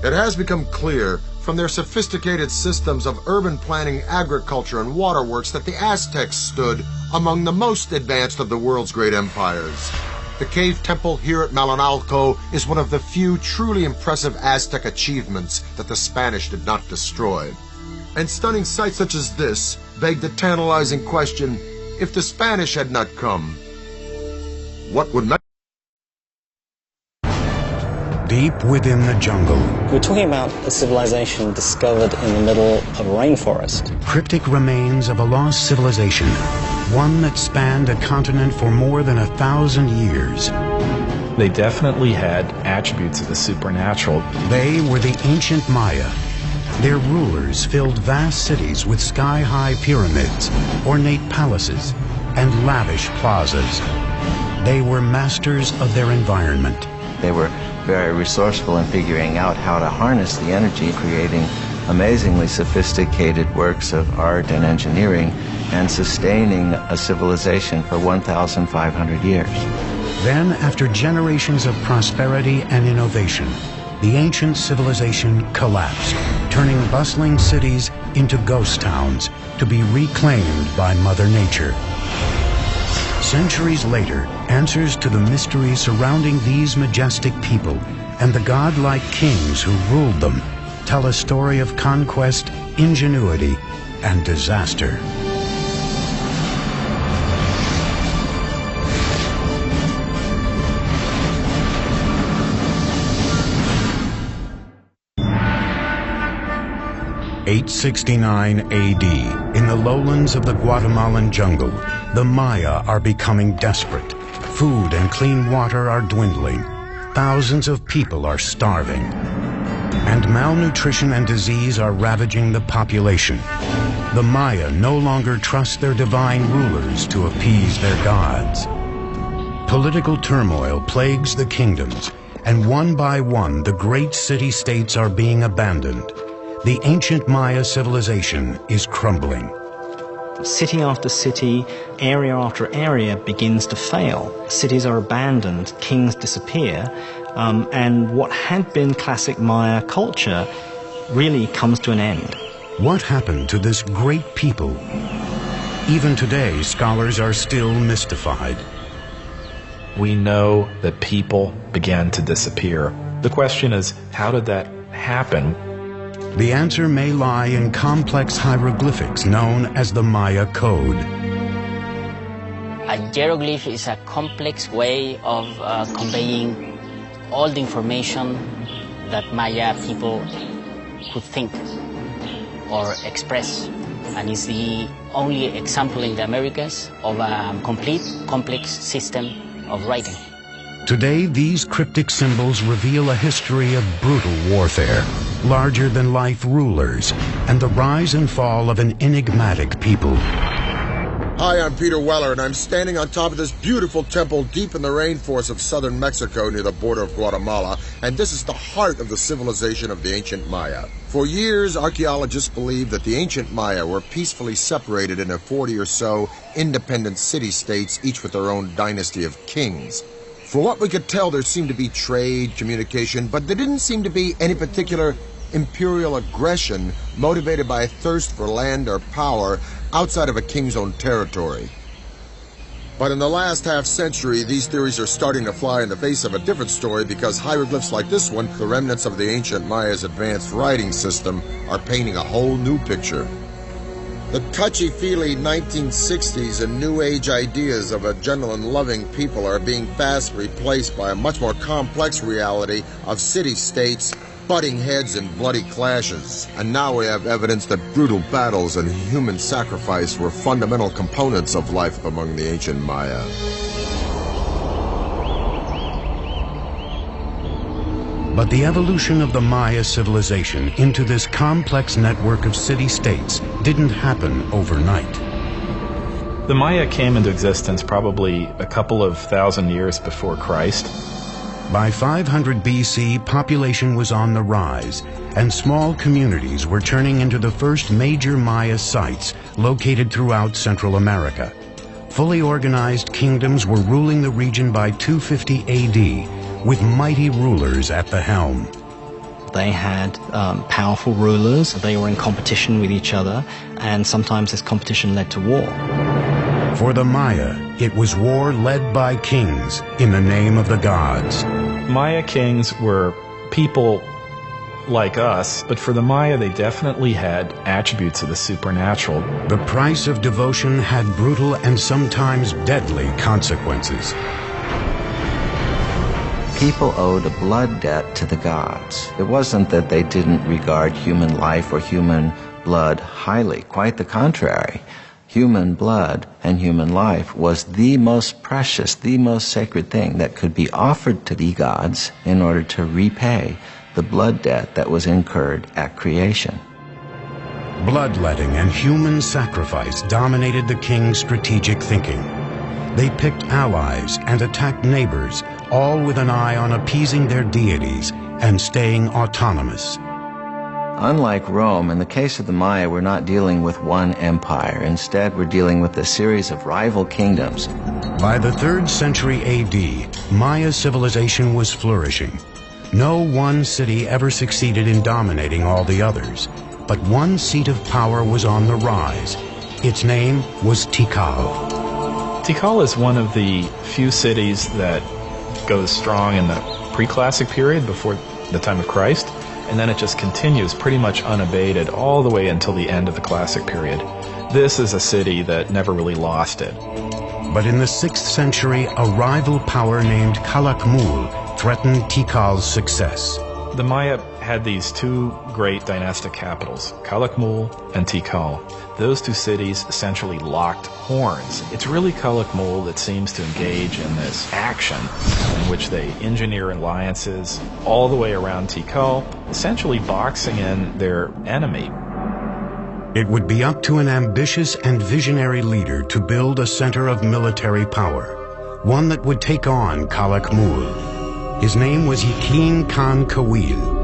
It has become clear from their sophisticated systems of urban planning, agriculture, and waterworks that the Aztecs stood among the most advanced of the world's great empires. The cave temple here at Malinalco is one of the few truly impressive Aztec achievements that the Spanish did not destroy. And stunning sights such as this beg the tantalizing question, if the Spanish had not come, what would Deep within the jungle, we're talking about a civilization discovered in the middle of a rainforest. Cryptic remains of a lost civilization, one that spanned a continent for more than 1,000 years. They definitely had attributes of the supernatural. They were the ancient Maya. Their rulers filled vast cities with sky-high pyramids, ornate palaces, and lavish plazas. They were masters of their environment. They were very resourceful in figuring out how to harness the energy, creating amazingly sophisticated works of art and engineering, and sustaining a civilization for 1,500 years. Then, after generations of prosperity and innovation, the ancient civilization collapsed, turning bustling cities into ghost towns to be reclaimed by Mother Nature. Centuries later, answers to the mysteries surrounding these majestic people and the godlike kings who ruled them tell a story of conquest, ingenuity, and disaster. 869 AD, in the lowlands of the Guatemalan jungle, the Maya are becoming desperate. Food and clean water are dwindling. Thousands of people are starving. And malnutrition and disease are ravaging the population. The Maya no longer trust their divine rulers to appease their gods. Political turmoil plagues the kingdoms, and one by one the great city-states are being abandoned. The ancient Maya civilization is crumbling. City after city, area after area begins to fail. Cities are abandoned, kings disappear, and what had been classic Maya culture really comes to an end. What happened to this great people? Even today, scholars are still mystified. We know that people began to disappear. The question is, how did that happen? The answer may lie in complex hieroglyphics known as the Maya Code. A hieroglyph is a complex way of conveying all the information that Maya people could think or express, and is the only example in the Americas of a complete, complex system of writing. Today, these cryptic symbols reveal a history of brutal warfare, larger-than-life rulers, and the rise and fall of an enigmatic people. Hi, I'm Peter Weller, and I'm standing on top of this beautiful temple deep in the rainforest of southern Mexico near the border of Guatemala, and this is the heart of the civilization of the ancient Maya. For years, archaeologists believed that the ancient Maya were peacefully separated into 40 or so independent city-states, each with their own dynasty of kings. For what we could tell, there seemed to be trade, communication, but there didn't seem to be any particular imperial aggression motivated by a thirst for land or power outside of a king's own territory. But in the last half-century, these theories are starting to fly in the face of a different story, because hieroglyphs like this one, the remnants of the ancient Maya's advanced writing system, are painting a whole new picture. The touchy-feely 1960s and New Age ideas of a gentle and loving people are being fast replaced by a much more complex reality of city-states, butting heads and bloody clashes. And now we have evidence that brutal battles and human sacrifice were fundamental components of life among the ancient Maya. But the evolution of the Maya civilization into this complex network of city-states didn't happen overnight. The Maya came into existence probably a couple of thousand years before Christ. By 500 BC, population was on the rise, and small communities were turning into the first major Maya sites located throughout Central America. Fully organized kingdoms were ruling the region by 250 AD, with mighty rulers at the helm. They had powerful rulers. They were in competition with each other, and sometimes this competition led to war. For the Maya, it was war led by kings in the name of the gods. Maya kings were people like us, but for the Maya, they definitely had attributes of the supernatural. The price of devotion had brutal and sometimes deadly consequences. People owed a blood debt to the gods. It wasn't that they didn't regard human life or human blood highly. Quite the contrary. Human blood and human life was the most precious, the most sacred thing that could be offered to the gods in order to repay the blood debt that was incurred at creation. Bloodletting and human sacrifice dominated the king's strategic thinking. They picked allies and attacked neighbors, all with an eye on appeasing their deities and staying autonomous. Unlike Rome, in the case of the Maya, we're not dealing with one empire. Instead, we're dealing with a series of rival kingdoms. By the 3rd century AD, Maya civilization was flourishing. No one city ever succeeded in dominating all the others, but one seat of power was on the rise. Its name was Tikal. Tikal is one of the few cities that goes strong in the pre-classic period before the time of Christ, and then it just continues pretty much unabated all the way until the end of the classic period. This is a city that never really lost it. But in the 6th century, a rival power named Calakmul threatened Tikal's success. The Maya had these two great dynastic capitals, Calakmul and Tikal. Those two cities essentially locked horns. It's really Calakmul that seems to engage in this action in which they engineer alliances all the way around Tikal, essentially boxing in their enemy. It would be up to an ambitious and visionary leader to build a center of military power, one that would take on Calakmul. His name was Yakin Khan Kawil.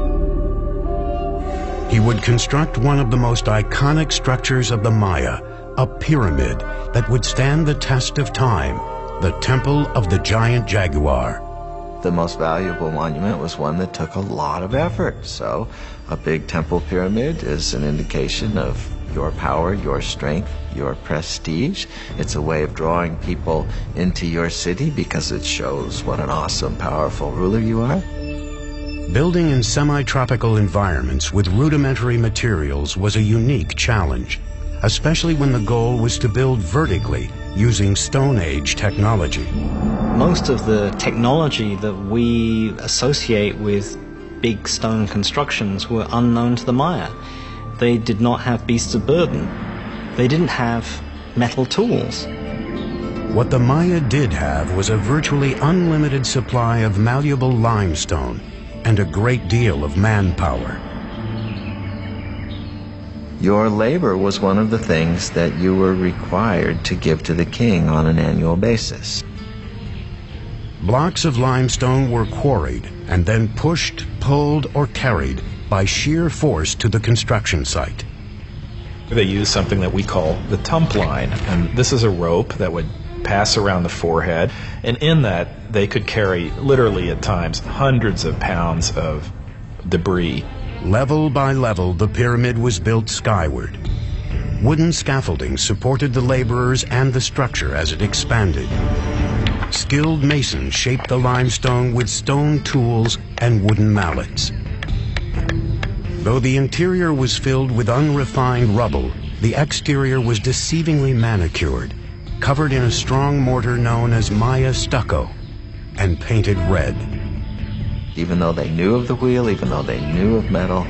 He would construct one of the most iconic structures of the Maya, a pyramid that would stand the test of time, the Temple of the Giant Jaguar. The most valuable monument was one that took a lot of effort. So a big temple pyramid is an indication of your power, your strength, your prestige. It's a way of drawing people into your city because it shows what an awesome, powerful ruler you are. Building in semi-tropical environments with rudimentary materials was a unique challenge, especially when the goal was to build vertically using Stone Age technology. Most of the technology that we associate with big stone constructions were unknown to the Maya. They did not have beasts of burden. They didn't have metal tools. What the Maya did have was a virtually unlimited supply of malleable limestone and a great deal of manpower. Your labor was one of the things that you were required to give to the king on an annual basis. Blocks of limestone were quarried and then pushed, pulled, or carried by sheer force to the construction site. They used something that we call the tump line, and this is a rope that would pass around the forehead, and in that they could carry, literally at times, hundreds of pounds of debris. Level by level, the pyramid was built skyward. Wooden scaffolding supported the laborers and the structure as it expanded. Skilled masons shaped the limestone with stone tools and wooden mallets. Though the interior was filled with unrefined rubble, the exterior was deceivingly manicured, covered in a strong mortar known as Maya stucco, and painted red. Even though they knew of the wheel, even though they knew of metal,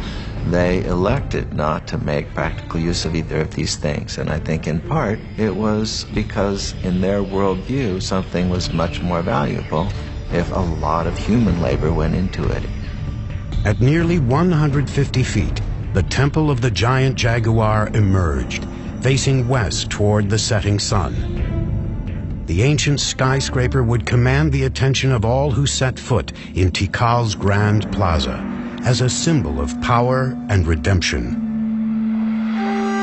they elected not to make practical use of either of these things. And I think in part it was because in their worldview something was much more valuable if a lot of human labor went into it. At nearly 150 feet, the Temple of the Giant Jaguar emerged, facing west toward the setting sun. The ancient skyscraper would command the attention of all who set foot in Tikal's Grand Plaza as a symbol of power and redemption.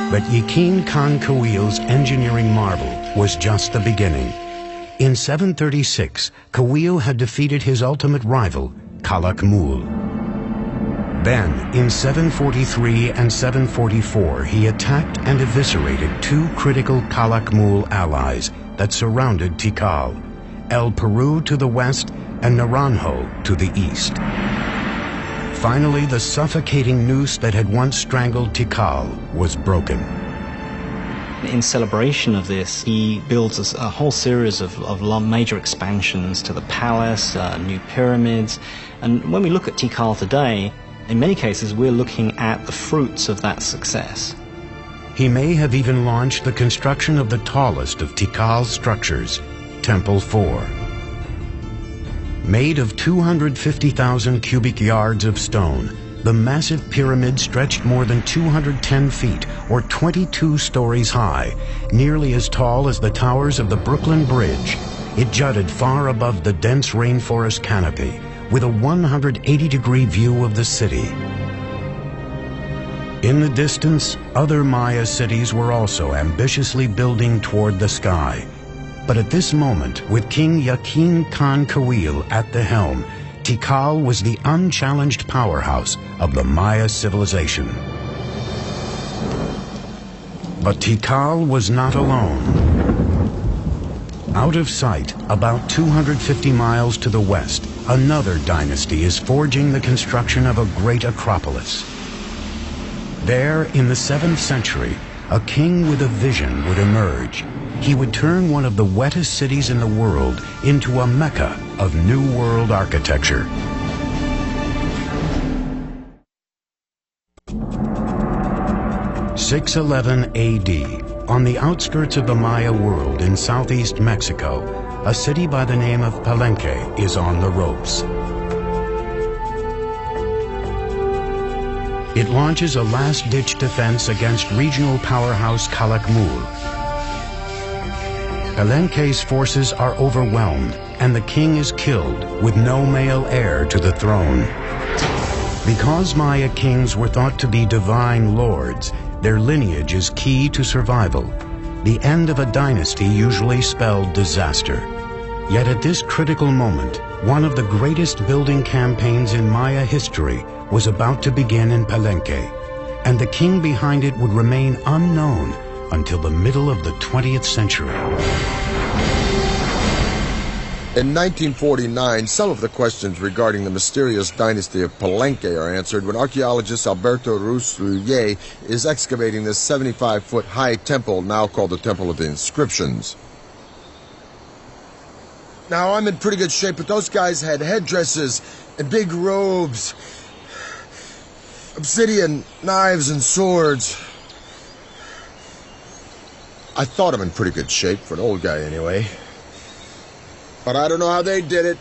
But Yakin Khan Kawil's engineering marvel was just the beginning. In 736, Kawil had defeated his ultimate rival, Calakmul. Then, in 743 and 744, he attacked and eviscerated two critical Calakmul allies that surrounded Tikal, El Peru to the west and Naranjo to the east. Finally, the suffocating noose that had once strangled Tikal was broken. In celebration of this, he builds a whole series of major expansions to the palace, new pyramids, and when we look at Tikal today, in many cases we're looking at the fruits of that success. He may have even launched the construction of the tallest of Tikal's structures, Temple 4. Made of 250,000 cubic yards of stone, the massive pyramid stretched more than 210 feet, or 22 stories high, nearly as tall as the towers of the Brooklyn Bridge. It jutted far above the dense rainforest canopy, with a 180-degree view of the city. In the distance, other Maya cities were also ambitiously building toward the sky. But at this moment, with King Yakin Khan Kawil at the helm, Tikal was the unchallenged powerhouse of the Maya civilization. But Tikal was not alone. Out of sight, about 250 miles to the west, another dynasty is forging the construction of a great acropolis. There, in the 7th century, a king with a vision would emerge. He would turn one of the wettest cities in the world into a mecca of New World architecture. 611 AD, on the outskirts of the Maya world in southeast Mexico, a city by the name of Palenque is on the ropes. It launches a last-ditch defense against regional powerhouse Calakmul. Palenque's forces are overwhelmed, and the king is killed with no male heir to the throne. Because Maya kings were thought to be divine lords, their lineage is key to survival. The end of a dynasty usually spelled disaster. Yet at this critical moment, one of the greatest building campaigns in Maya history was about to begin in Palenque, and the king behind it would remain unknown until the middle of the 20th century. In 1949, some of the questions regarding the mysterious dynasty of Palenque are answered when archaeologist Alberto Ruz-Luyé is excavating this 75-foot high temple, now called the Temple of the Inscriptions. Now, I'm in pretty good shape, but those guys had headdresses and big robes, obsidian knives and swords. I thought I'm in pretty good shape, for an old guy anyway. But I don't know how they did it.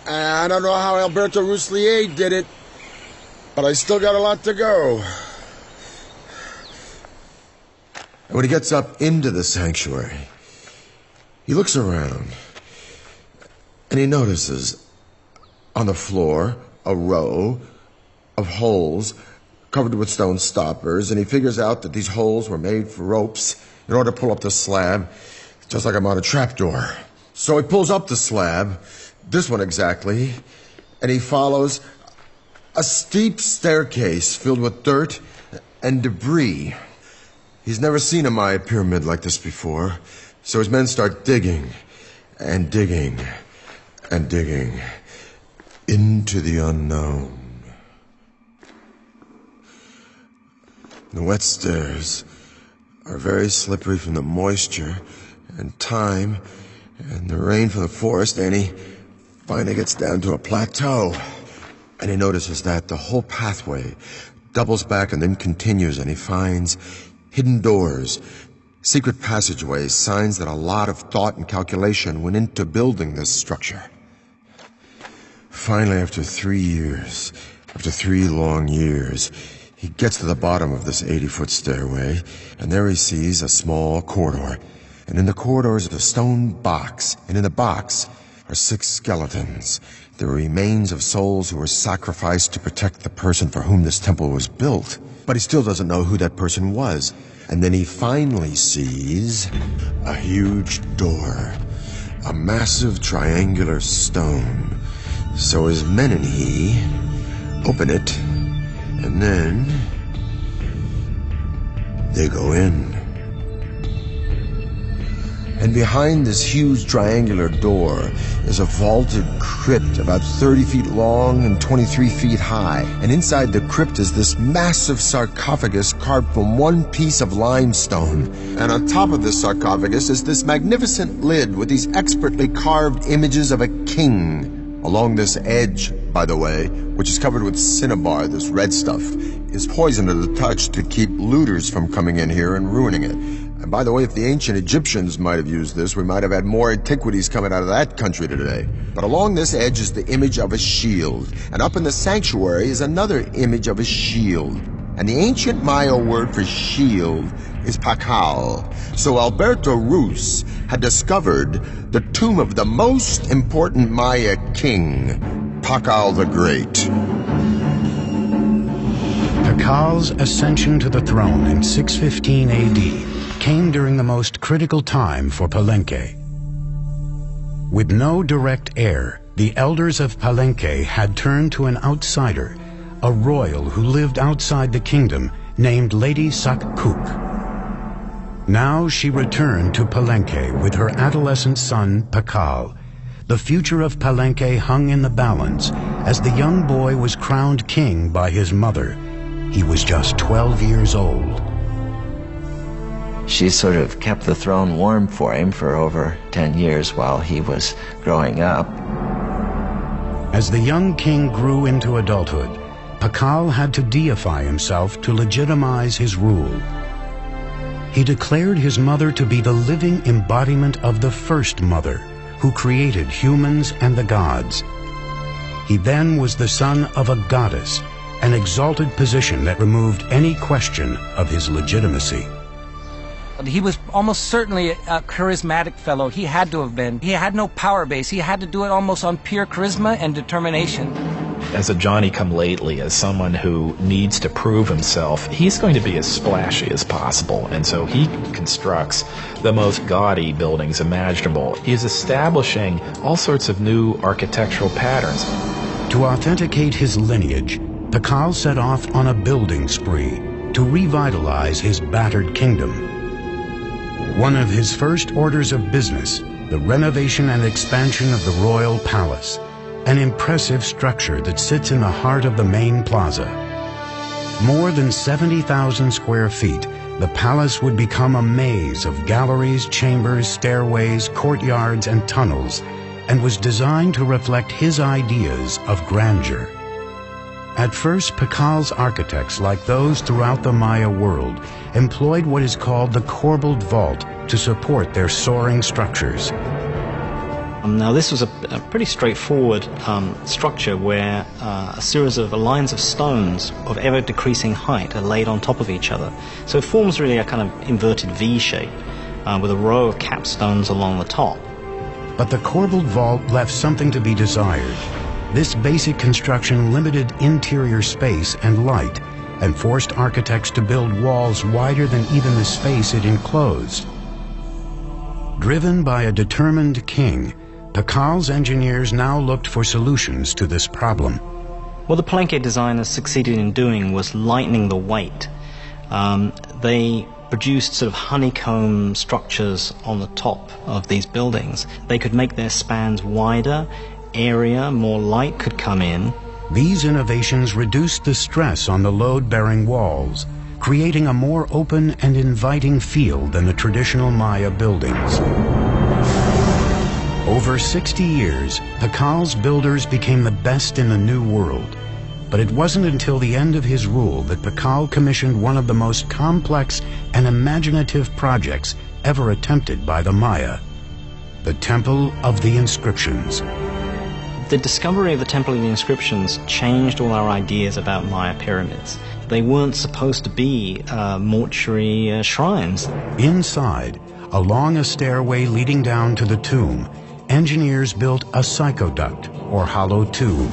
I don't know how Alberto Ruz-Luyé did it. But I still got a lot to go. And when he gets up into the sanctuary, he looks around and he notices on the floor a row of holes covered with stone stoppers, and he figures out that these holes were made for ropes in order to pull up the slab, just like I'm on a trapdoor. So he pulls up the slab, this one exactly, and he follows a steep staircase filled with dirt and debris. He's never seen a Maya pyramid like this before, so his men start digging and digging and digging into the unknown. The wet stairs are very slippery from the moisture and time and the rain from the forest, and he finally gets down to a plateau. And he notices that the whole pathway doubles back and then continues, and he finds hidden doors, secret passageways, signs that a lot of thought and calculation went into building this structure. Finally, after 3 years, after 3 long years, he gets to the bottom of this 80-foot stairway, and there he sees a small corridor. And in the corridor is a stone box, and in the box are 6 skeletons, the remains of souls who were sacrificed to protect the person for whom this temple was built. But he still doesn't know who that person was. And then he finally sees a huge door, a massive triangular stone. So his men and he open it, and then they go in. And behind this huge triangular door is a vaulted crypt about 30 feet long and 23 feet high. And inside the crypt is this massive sarcophagus carved from one piece of limestone. And on top of this sarcophagus is this magnificent lid with these expertly carved images of a king. Along this edge, by the way, which is covered with cinnabar, this red stuff, is poison to the touch to keep looters from coming in here and ruining it. And by the way, if the ancient Egyptians might have used this, we might have had more antiquities coming out of that country today. But along this edge is the image of a shield. And up in the sanctuary is another image of a shield. And the ancient Maya word for shield is Pakal. So Alberto Ruz had discovered the tomb of the most important Maya king, Pakal the Great. Pakal's ascension to the throne in 615 AD came during the most critical time for Palenque. With no direct heir, the elders of Palenque had turned to an outsider, a royal who lived outside the kingdom, named Lady Sakkuk. Now she returned to Palenque with her adolescent son, Pakal. The future of Palenque hung in the balance as the young boy was crowned king by his mother. He was just 12 years old. She sort of kept the throne warm for him for over 10 years while he was growing up. As the young king grew into adulthood, Pakal had to deify himself to legitimize his rule. He declared his mother to be the living embodiment of the first mother, who created humans and the gods. He then was the son of a goddess, an exalted position that removed any question of his legitimacy. He was almost certainly a charismatic fellow. He had to have been. He had no power base. He had to do it almost on pure charisma and determination. As a Johnny-come-lately, as someone who needs to prove himself, he's going to be as splashy as possible, and so he constructs the most gaudy buildings imaginable. He's establishing all sorts of new architectural patterns. To authenticate his lineage, Pakal set off on a building spree to revitalize his battered kingdom. One of his first orders of business, the renovation and expansion of the royal palace, an impressive structure that sits in the heart of the main plaza. More than 70,000 square feet, the palace would become a maze of galleries, chambers, stairways, courtyards, and tunnels, and was designed to reflect his ideas of grandeur. At first, Pakal's architects, like those throughout the Maya world, employed what is called the corbelled vault to support their soaring structures. Now, this was a pretty straightforward structure where a series of lines of stones of ever-decreasing height are laid on top of each other. So it forms really a kind of inverted V shape with a row of capstones along the top. But the corbelled vault left something to be desired. This basic construction limited interior space and light and forced architects to build walls wider than even the space it enclosed. Driven by a determined king, Pakal's engineers now looked for solutions to this problem. What the Palenque designers succeeded in doing was lightening the weight. They produced sort of honeycomb structures on the top of these buildings. They could make their spans wider, airier, more light could come in. These innovations reduced the stress on the load-bearing walls, creating a more open and inviting feel than the traditional Maya buildings. Over 60 years, Pakal's builders became the best in the New World. But it wasn't until the end of his rule that Pakal commissioned one of the most complex and imaginative projects ever attempted by the Maya, the Temple of the Inscriptions. The discovery of the Temple of the Inscriptions changed all our ideas about Maya pyramids. They weren't supposed to be mortuary shrines. Inside, along a stairway leading down to the tomb, engineers built a psychoduct, or hollow tube.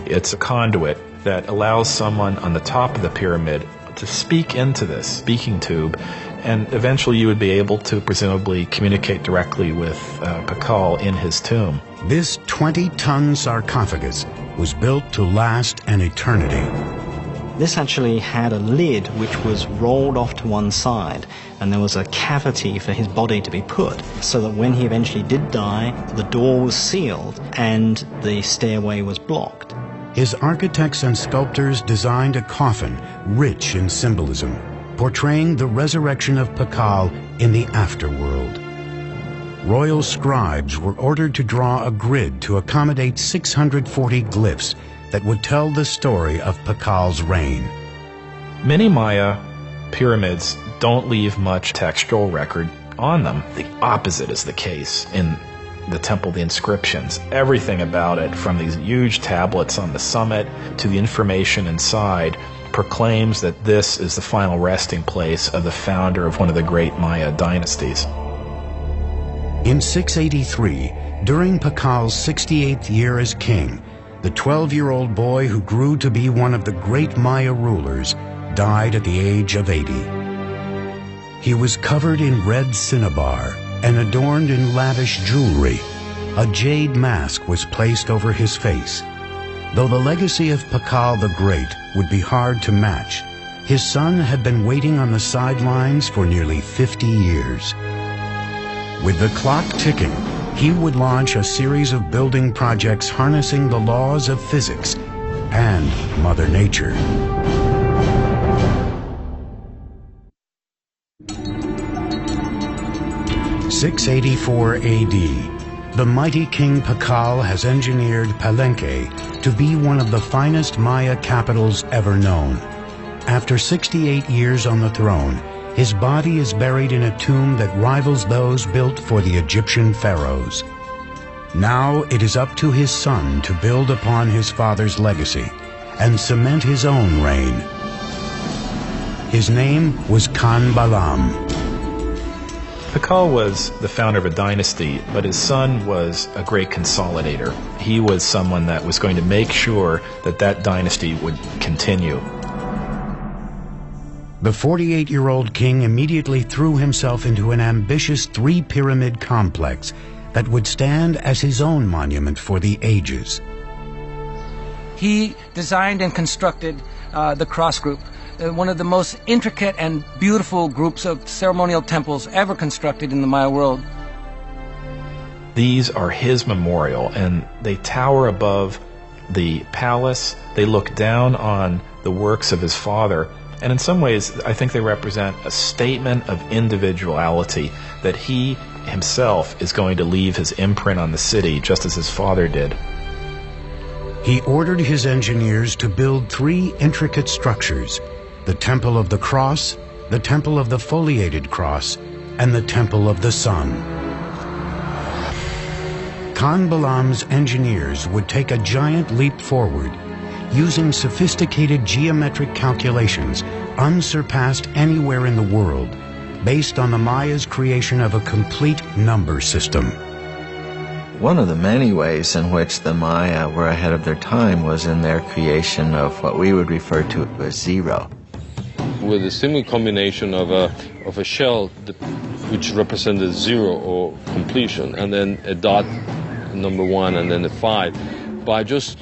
It's a conduit that allows someone on the top of the pyramid to speak into this speaking tube, and eventually you would be able to presumably communicate directly with Pakal in his tomb. This 20-ton sarcophagus was built to last an eternity. This actually had a lid which was rolled off to one side, and there was a cavity for his body to be put, so that when he eventually did die, the door was sealed and the stairway was blocked. His architects and sculptors designed a coffin rich in symbolism, portraying the resurrection of Pakal in the afterworld. Royal scribes were ordered to draw a grid to accommodate 640 glyphs that would tell the story of Pakal's reign. Many Maya pyramids don't leave much textual record on them. The opposite is the case in the Temple of the Inscriptions. Everything about it, from these huge tablets on the summit to the information inside, proclaims that this is the final resting place of the founder of one of the great Maya dynasties. In 683, during Pakal's 68th year as king, the 12-year-old boy who grew to be one of the great Maya rulers died at the age of 80. He was covered in red cinnabar and adorned in lavish jewelry. A jade mask was placed over his face. Though the legacy of Pakal the Great would be hard to match, his son had been waiting on the sidelines for nearly 50 years. With the clock ticking, he would launch a series of building projects harnessing the laws of physics and Mother Nature. "684 AD, the mighty King Pakal has engineered Palenque to be one of the finest Maya capitals ever known. After 68 years on the throne, his body is buried in a tomb that rivals those built for the Egyptian pharaohs. Now it is up to his son to build upon his father's legacy and cement his own reign. His name was Khan Balam. Pakal was the founder of a dynasty, but his son was a great consolidator. He was someone that was going to make sure that that dynasty would continue. The 48-year-old king immediately threw himself into an ambitious three-pyramid complex that would stand as his own monument for the ages. He designed and constructed the Cross Group, one of the most intricate and beautiful groups of ceremonial temples ever constructed in the Maya world. These are his memorial, and they tower above the palace. They look down on the works of his father, and in some ways, I think they represent a statement of individuality, that he himself is going to leave his imprint on the city, just as his father did. He ordered his engineers to build three intricate structures: the Temple of the Cross, the Temple of the Foliated Cross, and the Temple of the Sun. Khan Balam's engineers would take a giant leap forward, using sophisticated geometric calculations unsurpassed anywhere in the world, based on the Mayas' creation of a complete number system. One of the many ways in which the Maya were ahead of their time was in their creation of what we would refer to as zero. With a simple combination of a shell which represented zero or completion, and then a dot, number one, and then a 5. By just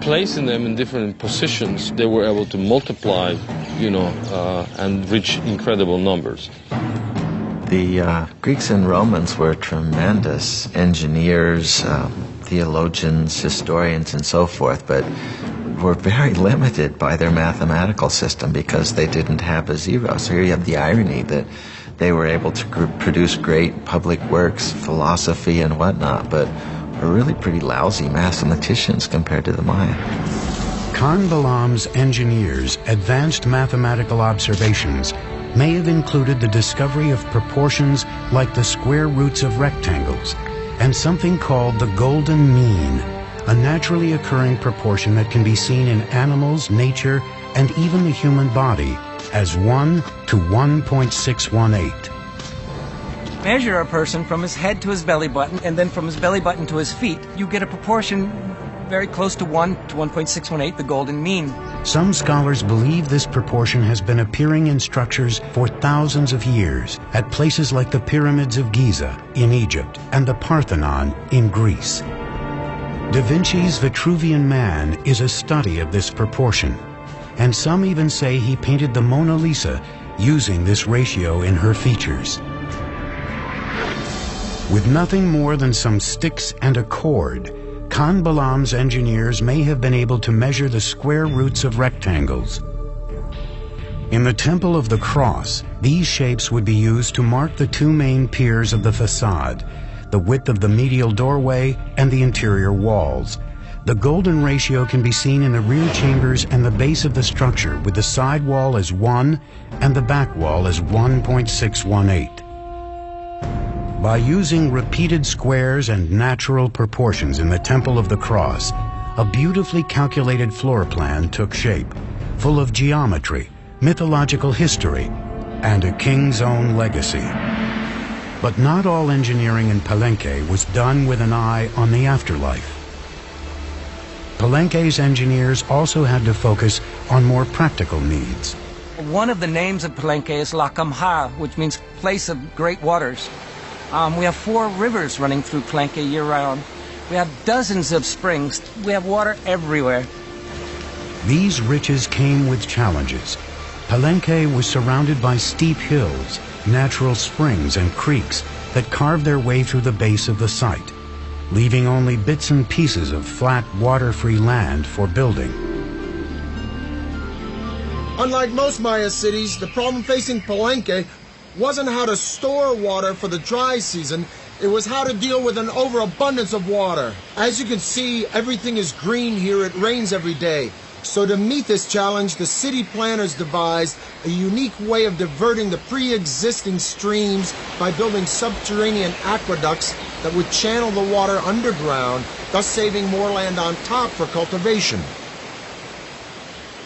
placing them in different positions, they were able to multiply, and reach incredible numbers. The Greeks and Romans were tremendous engineers, theologians, historians, and so forth, but were very limited by their mathematical system because they didn't have a zero. So here you have the irony that they were able to produce great public works, philosophy, and whatnot, but were really pretty lousy mathematicians compared to the Maya. Khan Balam's engineers' advanced mathematical observations may have included the discovery of proportions like the square roots of rectangles and something called the golden mean, a naturally occurring proportion that can be seen in animals, nature, and even the human body as 1 to 1.618. Measure a person from his head to his belly button, and then from his belly button to his feet, you get a proportion very close to 1 to 1.618, the golden mean. Some scholars believe this proportion has been appearing in structures for thousands of years at places like the pyramids of Giza in Egypt and the Parthenon in Greece. Da Vinci's Vitruvian Man is a study of this proportion, and some even say he painted the Mona Lisa using this ratio in her features. With nothing more than some sticks and a cord, Khan Balam's engineers may have been able to measure the square roots of rectangles. In the Temple of the Cross, these shapes would be used to mark the two main piers of the facade, the width of the medial doorway and the interior walls. The golden ratio can be seen in the rear chambers and the base of the structure, with the side wall as 1 and the back wall as 1.618. By using repeated squares and natural proportions in the Temple of the Cross, a beautifully calculated floor plan took shape, full of geometry, mythological history, and a king's own legacy. But not all engineering in Palenque was done with an eye on the afterlife. Palenque's engineers also had to focus on more practical needs. One of the names of Palenque is La Camha, which means place of great waters. We have 4 rivers running through Palenque year-round. We have dozens of springs. We have water everywhere. These riches came with challenges. Palenque was surrounded by steep hills, natural springs and creeks that carved their way through the base of the site, leaving only bits and pieces of flat, water-free land for building. Unlike most Maya cities, the problem facing Palenque wasn't how to store water for the dry season. It was how to deal with an overabundance of water. As you can see, everything is green here. It rains every day. So to meet this challenge, the city planners devised a unique way of diverting the pre-existing streams by building subterranean aqueducts that would channel the water underground, thus saving more land on top for cultivation.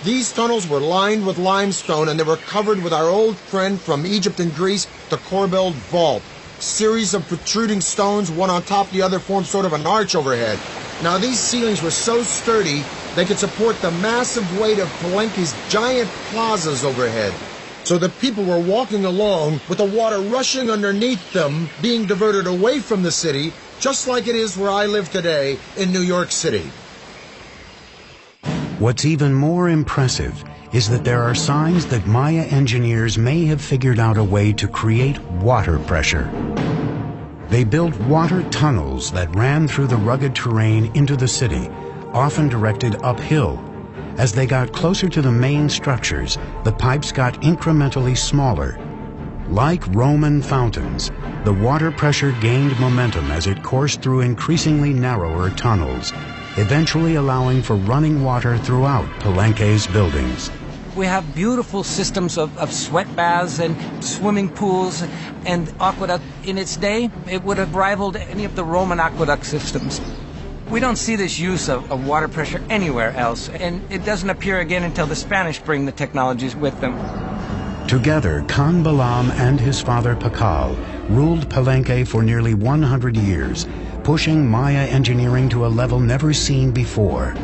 These tunnels were lined with limestone and they were covered with our old friend from Egypt and Greece, the Corbelled Vault. Series of protruding stones, one on top of the other, formed sort of an arch overhead. Now these ceilings were so sturdy they could support the massive weight of Palenque's giant plazas overhead. So the people were walking along with the water rushing underneath them, being diverted away from the city, just like it is where I live today in New York City. What's even more impressive is that there are signs that Maya engineers may have figured out a way to create water pressure. They built water tunnels that ran through the rugged terrain into the city, often directed uphill. As they got closer to the main structures, the pipes got incrementally smaller. Like Roman fountains, the water pressure gained momentum as it coursed through increasingly narrower tunnels, eventually allowing for running water throughout Palenque's buildings. We have beautiful systems of sweat baths and swimming pools and aqueduct. In its day, it would have rivaled any of the Roman aqueduct systems. We don't see this use of water pressure anywhere else, and it doesn't appear again until the Spanish bring the technologies with them. Together, Khan Balam and his father Pakal ruled Palenque for nearly 100 years, pushing Maya engineering to a level never seen before.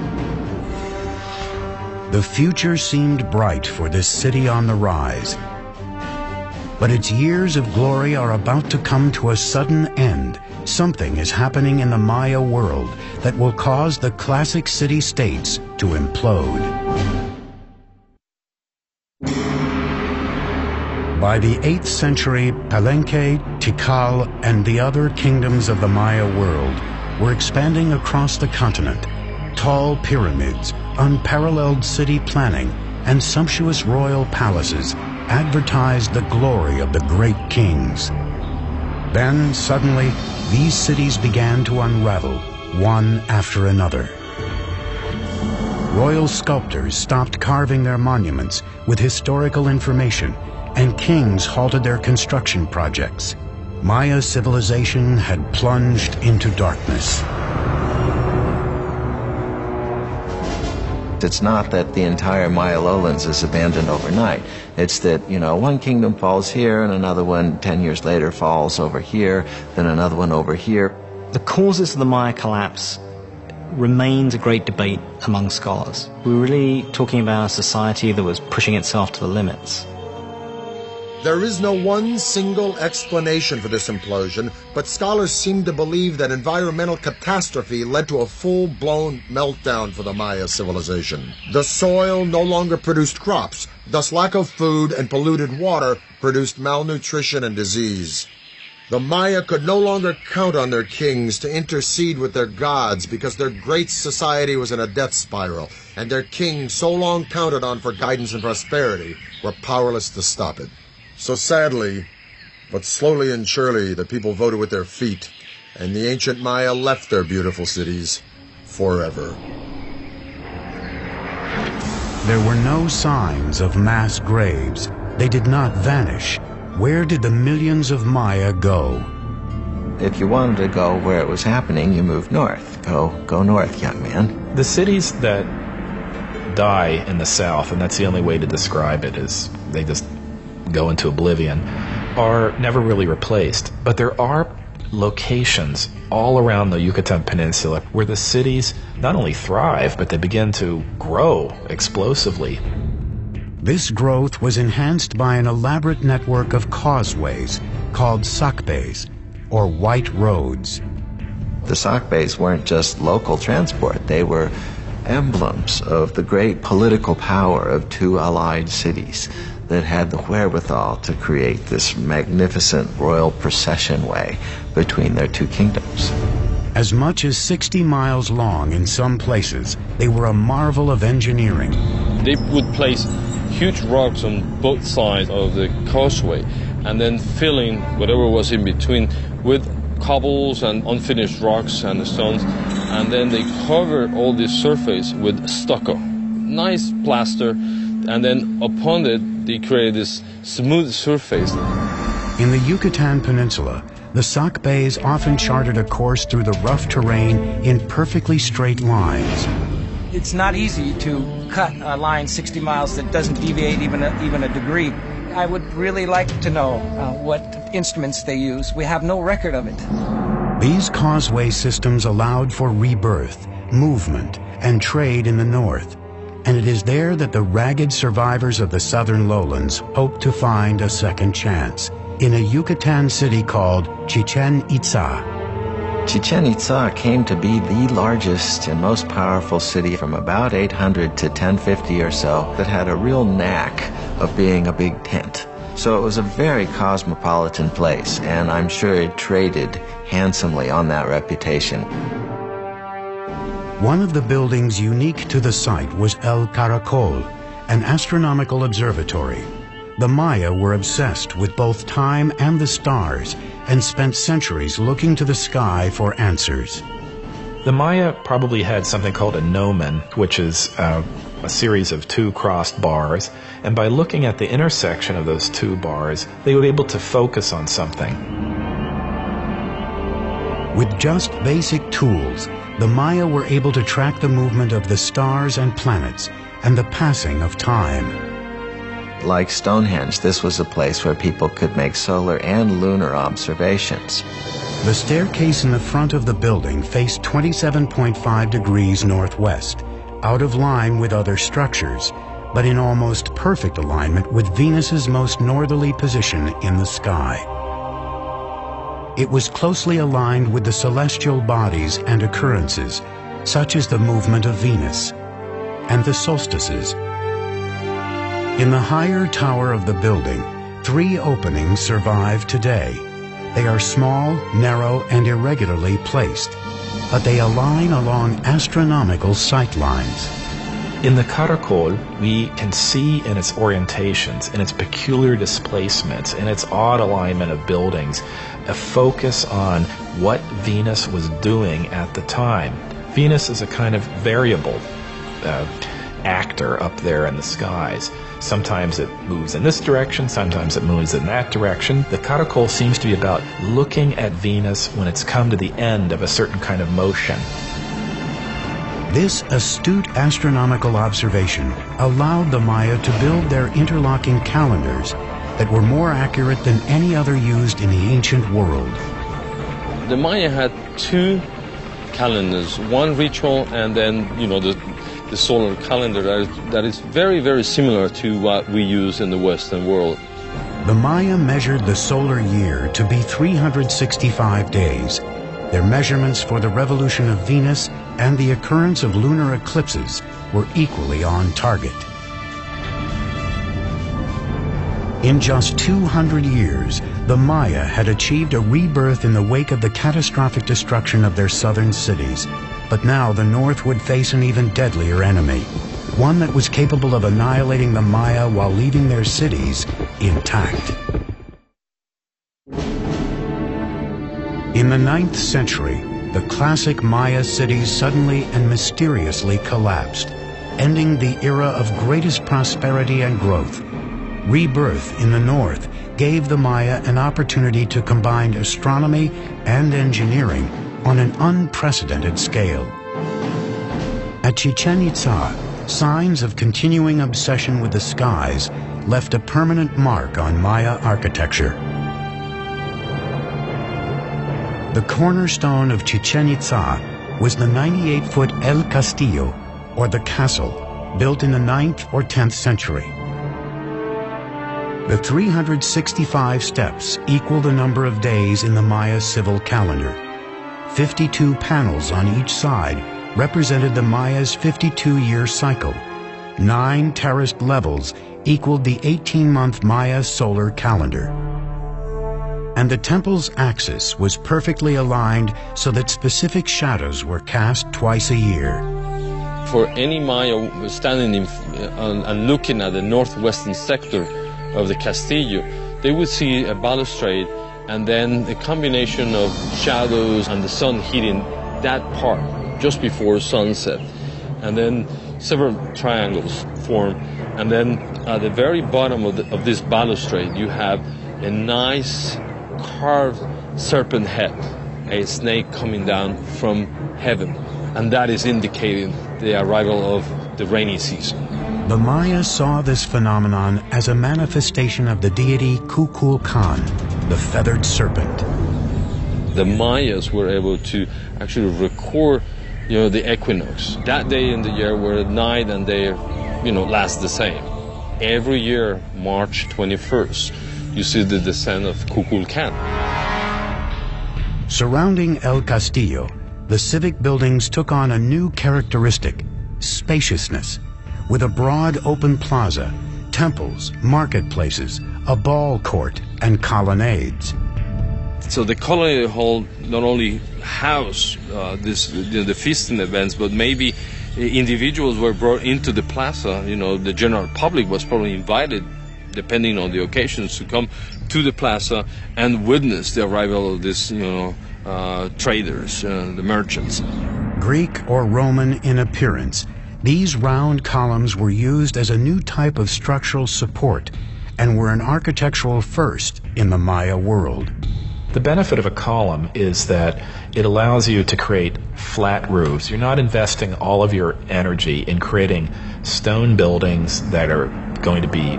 The future seemed bright for this city on the rise. But its years of glory are about to come to a sudden end. Something is happening in the Maya world that will cause the classic city-states to implode. By the 8th century, Palenque, Tikal, and the other kingdoms of the Maya world were expanding across the continent. Tall pyramids, unparalleled city planning, and sumptuous royal palaces advertised the glory of the great kings. Then, suddenly, these cities began to unravel, one after another. Royal sculptors stopped carving their monuments with historical information, and kings halted their construction projects. Maya civilization had plunged into darkness. It's not that the entire Maya lowlands is abandoned overnight. It's that, one kingdom falls here and another one 10 years later falls over here, then another one over here. The causes of the Maya collapse remains a great debate among scholars. We're really talking about a society that was pushing itself to the limits. There is no one single explanation for this implosion, but scholars seem to believe that environmental catastrophe led to a full-blown meltdown for the Maya civilization. The soil no longer produced crops, thus lack of food and polluted water produced malnutrition and disease. The Maya could no longer count on their kings to intercede with their gods because their great society was in a death spiral, and their kings, so long counted on for guidance and prosperity, were powerless to stop it. So sadly, but slowly and surely, the people voted with their feet, and the ancient Maya left their beautiful cities forever. There were no signs of mass graves. They did not vanish. Where did the millions of Maya go? If you wanted to go where it was happening, you moved north. Go north, young man. The cities that die in the south, and that's the only way to describe it, is they just go into oblivion, are never really replaced. But there are locations all around the Yucatan Peninsula where the cities not only thrive, but they begin to grow explosively. This growth was enhanced by an elaborate network of causeways called sacbes, or white roads. The sacbes weren't just local transport. They were emblems of the great political power of two allied cities that had the wherewithal to create this magnificent royal procession way between their two kingdoms. As much as 60 miles long in some places, they were a marvel of engineering. They would place huge rocks on both sides of the causeway and then filling whatever was in between with cobbles and unfinished rocks and stones, and then they cover all this surface with stucco. Nice plaster, and then upon it they create this smooth surface. In the Yucatan Peninsula, the Sac Bays often charted a course through the rough terrain in perfectly straight lines. It's not easy to cut a line 60 miles that doesn't deviate even a degree. I would really like to know what instruments they use. We have no record of it. These causeway systems allowed for rebirth, movement, and trade in the north, and it is there that the ragged survivors of the southern lowlands hope to find a second chance, in a Yucatan city called Chichen Itza. Chichen Itza came to be the largest and most powerful city from about 800 to 1050 or so that had a real knack of being a big tent. So it was a very cosmopolitan place, and I'm sure it traded handsomely on that reputation. One of the buildings unique to the site was El Caracol, an astronomical observatory. The Maya were obsessed with both time and the stars and spent centuries looking to the sky for answers. The Maya probably had something called a gnomon, which is a series of two crossed bars, and by looking at the intersection of those two bars, they would be able to focus on something. With just basic tools, the Maya were able to track the movement of the stars and planets and the passing of time. Like Stonehenge, this was a place where people could make solar and lunar observations. The staircase in the front of the building faced 27.5 degrees northwest, out of line with other structures, but in almost perfect alignment with Venus's most northerly position in the sky. It was closely aligned with the celestial bodies and occurrences, such as the movement of Venus and the solstices. In the higher tower of the building, 3 openings survive today. They are small, narrow, and irregularly placed, but they align along astronomical sight lines. In the Caracol, we can see in its orientations, in its peculiar displacements, in its odd alignment of buildings, a focus on what Venus was doing at the time. Venus is a kind of variable actor up there in the skies. Sometimes it moves in this direction, sometimes it moves in that direction. The Caracol seems to be about looking at Venus when it's come to the end of a certain kind of motion. This astute astronomical observation allowed the Maya to build their interlocking calendars that were more accurate than any other used in the ancient world. The Maya had 2 calendars, one ritual and then, the solar calendar that is very, very similar to what we use in the Western world. The Maya measured the solar year to be 365 days. Their measurements for the revolution of Venus and the occurrence of lunar eclipses were equally on target. In just 200 years, the Maya had achieved a rebirth in the wake of the catastrophic destruction of their southern cities. But now the North would face an even deadlier enemy, one that was capable of annihilating the Maya while leaving their cities intact. In the 9th century, the classic Maya cities suddenly and mysteriously collapsed, ending the era of greatest prosperity and growth. Rebirth in the North gave the Maya an opportunity to combine astronomy and engineering on an unprecedented scale. At Chichen Itza, signs of continuing obsession with the skies left a permanent mark on Maya architecture. The cornerstone of Chichen Itza was the 98-foot El Castillo, or the castle, built in the 9th or 10th century. The 365 steps equal the number of days in the Maya civil calendar. 52 panels on each side represented the Maya's 52-year cycle. 9 terraced levels equaled the 18-month Maya solar calendar. And the temple's axis was perfectly aligned so that specific shadows were cast twice a year. For any Maya standing and looking at the northwestern sector of the Castillo, they would see a balustrade and then a combination of shadows and the sun hitting that part just before sunset. And then several triangles form, and then at the very bottom of this balustrade you have a nice carved serpent head, a snake coming down from heaven, and that is indicating the arrival of the rainy season. The Maya saw this phenomenon as a manifestation of the deity Kukulkan, the feathered serpent. The Mayas were able to actually record, the equinox. That day in the year where night and day, last the same. Every year, March 21st, you see the descent of Kukulkan. Surrounding El Castillo, the civic buildings took on a new characteristic: spaciousness, with a broad open plaza, temples, marketplaces, a ball court, and colonnades. So the colony hall not only housed the feasting events, but maybe individuals were brought into the plaza. The general public was probably invited, depending on the occasions, to come to the plaza and witness the arrival of these, traders, the merchants. Greek or Roman in appearance, these round columns were used as a new type of structural support and were an architectural first in the Maya world. The benefit of a column is that it allows you to create flat roofs. You're not investing all of your energy in creating stone buildings that are going to be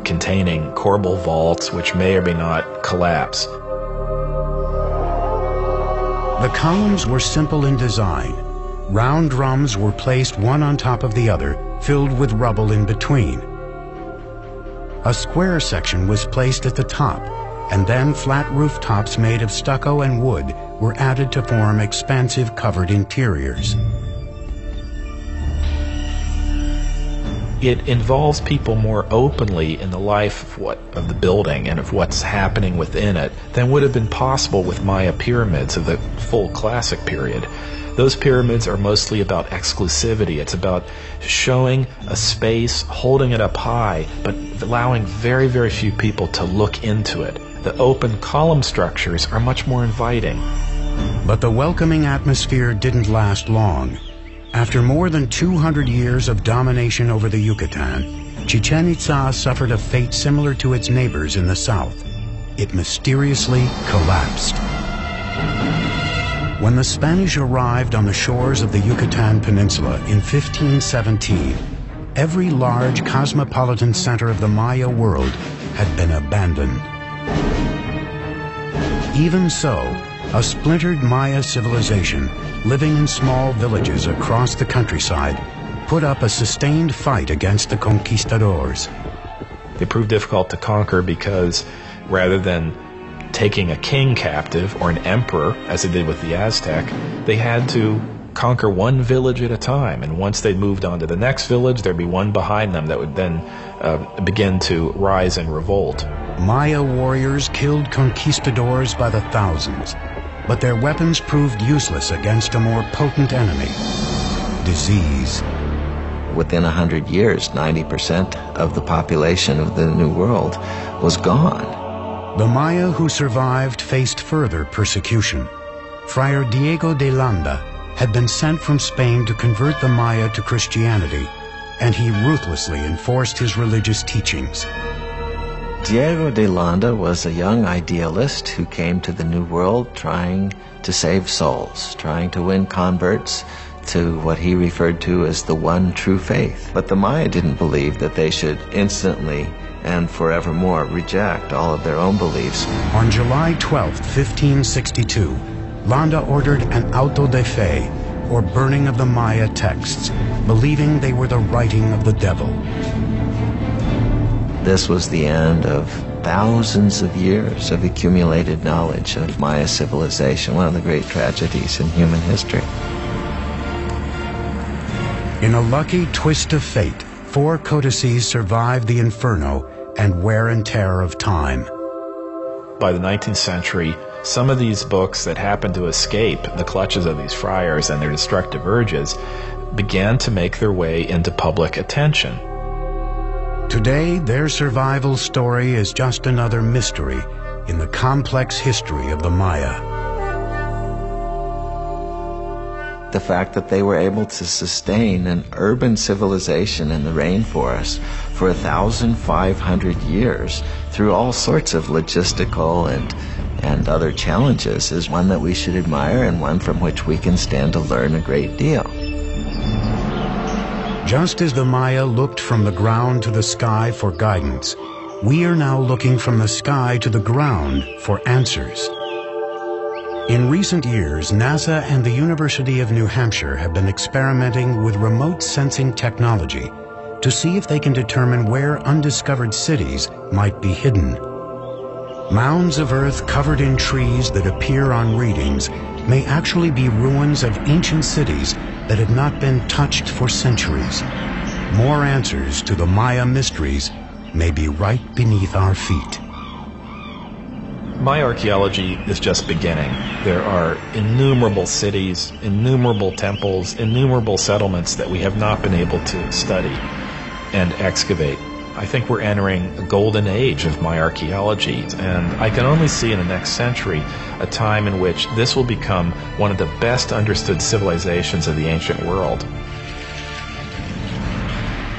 containing corbel vaults which may or may not collapse. The columns were simple in design. Round drums were placed one on top of the other, filled with rubble in between. A square section was placed at the top, and then flat rooftops made of stucco and wood were added to form expansive covered interiors. It involves people more openly in the life of the building and of what's happening within it than would have been possible with Maya pyramids of the full classic period. Those pyramids are mostly about exclusivity. It's about showing a space, holding it up high, but allowing very, very few people to look into it. The open column structures are much more inviting. But the welcoming atmosphere didn't last long. After more than 200 years of domination over the Yucatan, Chichen Itza suffered a fate similar to its neighbors in the south. It mysteriously collapsed. When the Spanish arrived on the shores of the Yucatan Peninsula in 1517, every large cosmopolitan center of the Maya world had been abandoned. Even so, a splintered Maya civilization, living in small villages across the countryside, put up a sustained fight against the conquistadors. They proved difficult to conquer because rather than taking a king captive or an emperor, as they did with the Aztec, they had to conquer one village at a time. And once they moved on to the next village, there'd be one behind them that would then begin to rise in revolt. Maya warriors killed conquistadors by the thousands, but their weapons proved useless against a more potent enemy: disease. Within 100 years, 90% of the population of the New World was gone. The Maya who survived faced further persecution. Friar Diego de Landa had been sent from Spain to convert the Maya to Christianity, and he ruthlessly enforced his religious teachings. Diego de Landa was a young idealist who came to the New World trying to save souls, trying to win converts to what he referred to as the one true faith. But the Maya didn't believe that they should instantly and forevermore reject all of their own beliefs. On July 12, 1562, Landa ordered an auto de fe, or burning of the Maya texts, believing they were the writing of the devil. This was the end of thousands of years of accumulated knowledge of Maya civilization, one of the great tragedies in human history. In a lucky twist of fate, 4 codices survived the inferno and wear and tear of time. By the 19th century, some of these books that happened to escape the clutches of these friars and their destructive urges began to make their way into public attention. Today, their survival story is just another mystery in the complex history of the Maya. The fact that they were able to sustain an urban civilization in the rainforest for 1,500 years through all sorts of logistical and other challenges is one that we should admire and one from which we can stand to learn a great deal. Just as the Maya looked from the ground to the sky for guidance, we are now looking from the sky to the ground for answers. In recent years, NASA and the University of New Hampshire have been experimenting with remote sensing technology to see if they can determine where undiscovered cities might be hidden. Mounds of earth covered in trees that appear on readings may actually be ruins of ancient cities that had not been touched for centuries. More answers to the Maya mysteries may be right beneath our feet. Maya archaeology is just beginning. There are innumerable cities, innumerable temples, innumerable settlements that we have not been able to study and excavate. I think we're entering a golden age of Maya archaeology, and I can only see in the next century a time in which this will become one of the best understood civilizations of the ancient world.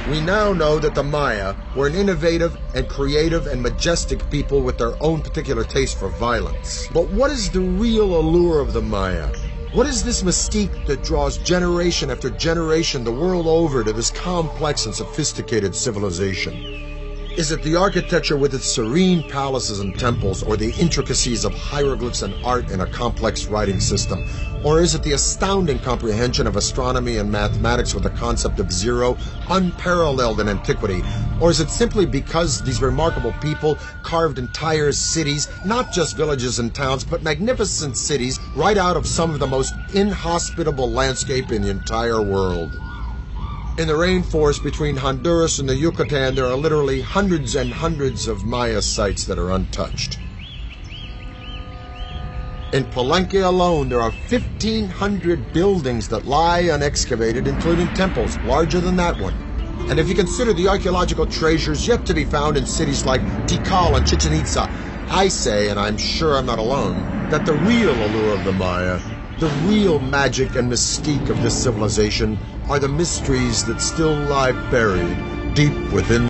We now know that the Maya were an innovative and creative and majestic people with their own particular taste for violence. But what is the real allure of the Maya? What is this mystique that draws generation after generation the world over to this complex and sophisticated civilization? Is it the architecture with its serene palaces and temples, or the intricacies of hieroglyphs and art in a complex writing system? Or is it the astounding comprehension of astronomy and mathematics with the concept of zero, unparalleled in antiquity? Or is it simply because these remarkable people carved entire cities, not just villages and towns, but magnificent cities, right out of some of the most inhospitable landscape in the entire world? In the rainforest between Honduras and the Yucatan, there are literally hundreds and hundreds of Maya sites that are untouched. In Palenque alone, there are 1,500 buildings that lie unexcavated, including temples larger than that one. And if you consider the archaeological treasures yet to be found in cities like Tikal and Chichen Itza, I say, and I'm sure I'm not alone, that the real allure of the Maya, the real magic and mystique of this civilization, are the mysteries that still lie buried deep within